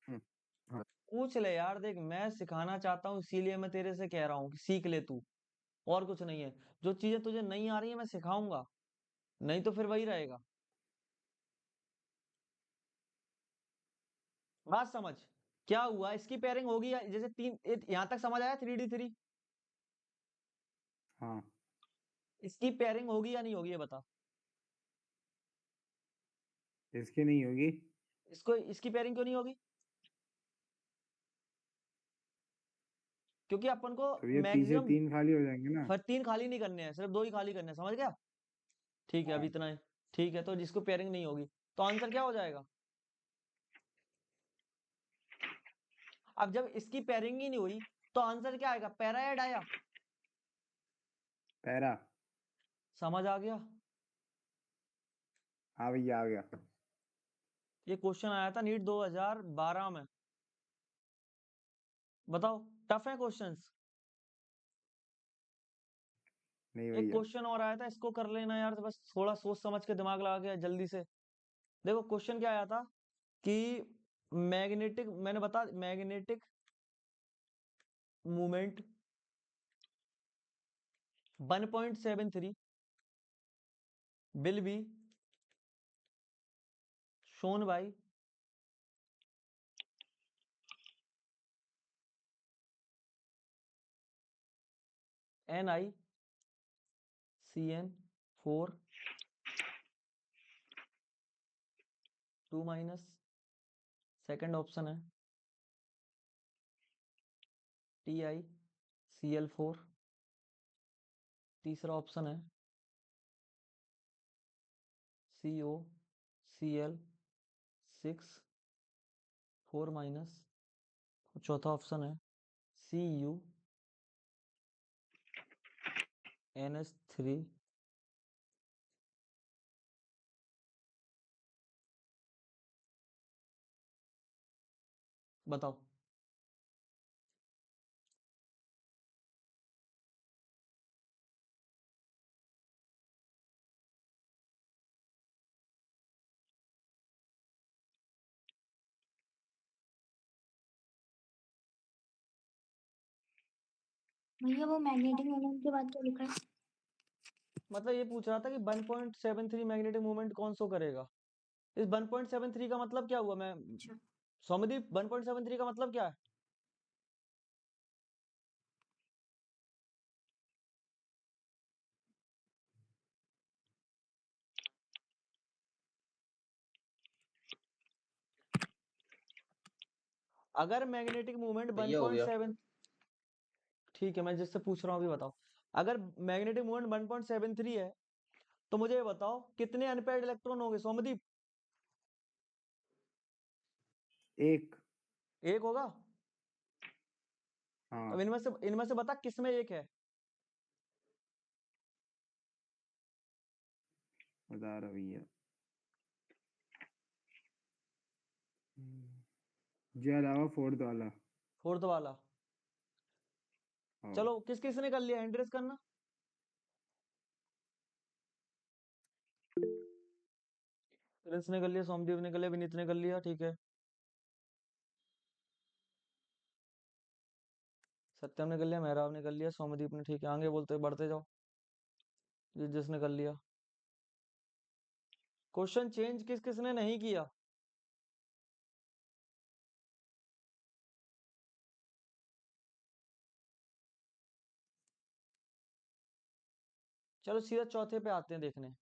हम्म, हाँ पूछ ले यार, देख मैं सिखाना चाहता हूँ, इसीलिए मैं तेरे से कह रहा हूँ कि सीख ले तू, और कुछ नहीं है। जो चीजें तुझे नहीं आ रही है मैं सिखाऊंगा, नहीं तो फिर वही रहेगा। बात समझ, क्या हुआ, इसकी पेयरिंग होगी जैसे 3, यहां तक समझ आया 3d3? हाँ इसकी पेयरिंग होगी या नहीं होगी ये बता। इसकी नहीं होगी। इसको इसकी पेयरिंग क्यों नहीं होगी? क्योंकि अपन को तो ये पीछे मैक्सिमम 3 खाली हो जाएंगे ना। फिर 3 खाली नहीं करने हैं, सिर्फ 2 ही खाली करने हैं, समझ गया? ठीक है, अब हाँ। इतना है। ठीक है, तो जिसको पेयरिंग नहीं होगी तो आंसर क्या हो जाएगा? अब जब इसकी पेयरिंग ही नहीं हुई तो आंसर क्या आएगा? पैरा या डाया? पैरा। समझ आ गया? हाँ भैया आ गया। ये क्वेश्चन आया था नीट 2012 में। बताओ, टफ है क्वेश्चंस? नहीं एक भैया। क्वेश्चन और आया था, इसको कर लेना यार, बस थोड़ा सोच समझ के दिमाग लगा के जल्दी से। देखो क्वेश्चन क्या आया था कि मैग्नेटिक, मैंने बता magnetic movement 1.73 will be shown by NiCN4 2 minus, second option है TiCl4, तीसरा ऑप्शन है COCl6 4 माइनस, चौथा ऑप्शन है CuNH3 बताओ। भैया वो मैग्नेटिक मोमेंट के बाद क्या लिखा है? मतलब ये पूछ रहा था कि 1.73 मैग्नेटिक मूवमेंट कौन सो करेगा। इस 1.73 का मतलब क्या हुआ? मैं अच्छा। सौम्यदीप 1.73 का मतलब क्या है? अगर मैग्नेटिक मूवमेंट भैया हो गया। 1.7, ठीक है मैं जिससे पूछ रहा हूँ अभी बताओ। अगर मैग्नेटिक मूवमेंट 1.73 है तो मुझे ये बताओ कितने अनपेयर्ड इलेक्ट्रॉन होंगे सौम्यदीप? एक। एक होगा। हाँ अब इनमें से बता किसमें एक है? बता रहा भैया। जे अलावा फोर्थ वाला। फोर्थ वाला। हाँ। चलो किस किस ने कर लिया, एंट्रेस करना। प्रिंस ने कर लिया, सोमदीप ने कर लिया, विनीत ने कर लिया, ठीक है। सत्यम ने कर लिया, मेहराब ने कर लिया, सोमदीप ने, ठीक है। आगे बोलते बढ़ते जाओ जिसने कर लिया। क्वेश्चन चेंज किस किसने नहीं किया? चलो सीधा चौथे पे आते हैं देखने।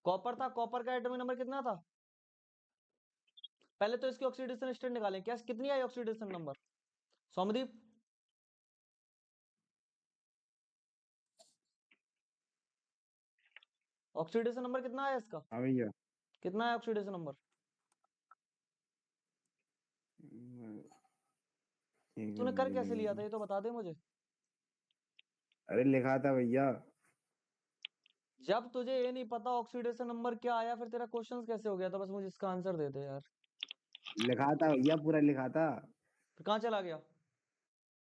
कॉपर था, कॉपर का एटॉमिक नंबर कितना था? पहले तो इसकी ऑक्सीडेशन स्टेट निकालें, क्या कितनी आई ऑक्सीडेशन नंबर सौमदीप? ऑक्सीडेशन नंबर कितना आया इसका? हाँ भैया। कितना है ऑक्सीडेशन नंबर? एक तूने मिनट कर मुझे कैसे लिया था लिखने ये तो बता दे मुझे। अरे लिखा था भैया। जब तुझे ये नहीं पता ऑक्सीडेशन नंबर क्या आया, फिर तेरा क्वेश्चन कैसे हो गया था? बस मुझे इसका आंसर दे दे यार। लिखा था भैया, पूरा लिखा था। फिर कहाँ चला गया?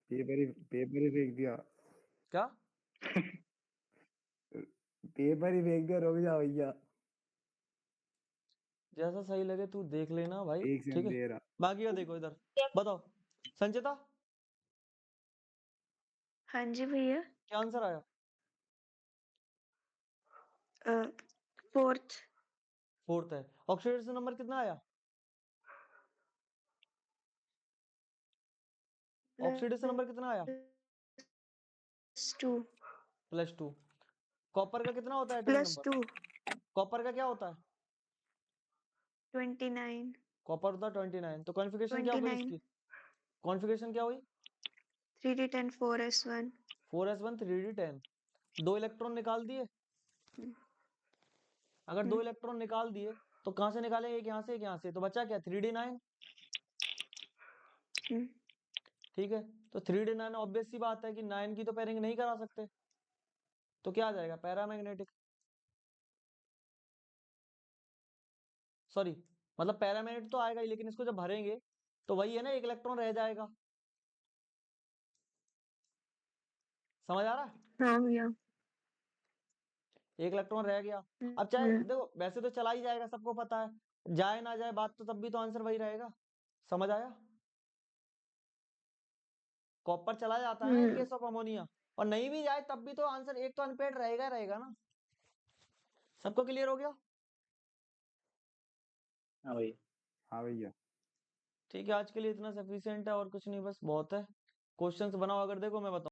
पेपर ही फेंक दिया। क्या? पेपर ही फेंक दिया, रुक जा भैया। जैसा सही लगे तू देख लेना भाई, एक ठीक सेकंड है। दे रहा। बाकी का देखो इधर। बताओ संचिता, हाँ जी भैया। क्या आंसर आया? फोर्थ। फोर्थ है। ऑक्सीडेशन नंबर कितना आया? ऑक्सीडेशन नंबर कितना आया? +2। +2। कॉपर का कितना होता है एटॉमिक नंबर? +2। कॉपर का क्या होता है? 29 कॉपर होता है 29। तो कॉन्फ़िगरेशन क्या हो गई 29 इसकी? कॉन्फ़िगरेशन क्या हुई? 3d10 4s1 4s1 3d10 2 electron निकाल दिए। अगर 2 इलेक्ट्रॉन निकाल दिए तो कहाँ से निकालेंगे? एक यहाँ से, एक यहाँ से, तो बचा क्या? 3d9। ठीक है, तो 3d9 ऑब्वियस सी बात है कि 9 की तो पेयरिंग नहीं करा सकते, तो क्या आ जाएगा? पैरामैग्नेटिक। सॉरी, मतलब पैरामैग्नेटिक तो आएगा ही, लेकिन इसको जब भरेंगे तो वही है ना, एक इलेक्ट्रॉन रह जाएगा। समझ आ रहा है? हाँ भैया। एक इलेक्ट्रॉन रह गया। अब चाहे देखो, वैसे तो चला ही जाएगा, सबको पता है, जाए ना जाए बात, तो तब भी तो आंसर वही रहेगा। समझ आया? कॉपर चला जाता है इन केस ऑफ अमोनिया, और नहीं भी जाए तब भी तो आंसर एक तो अनपेड रहेगा रहेगा ना। सबको क्लियर हो गया? हाँ भैया। हाँ भैया। ठीक है, आज के लिए इतना सफिशिएंट है, और कुछ नहीं, बस बहुत है। क्वेश्चंस बनाओ अगर, देखो मैं बताऊं।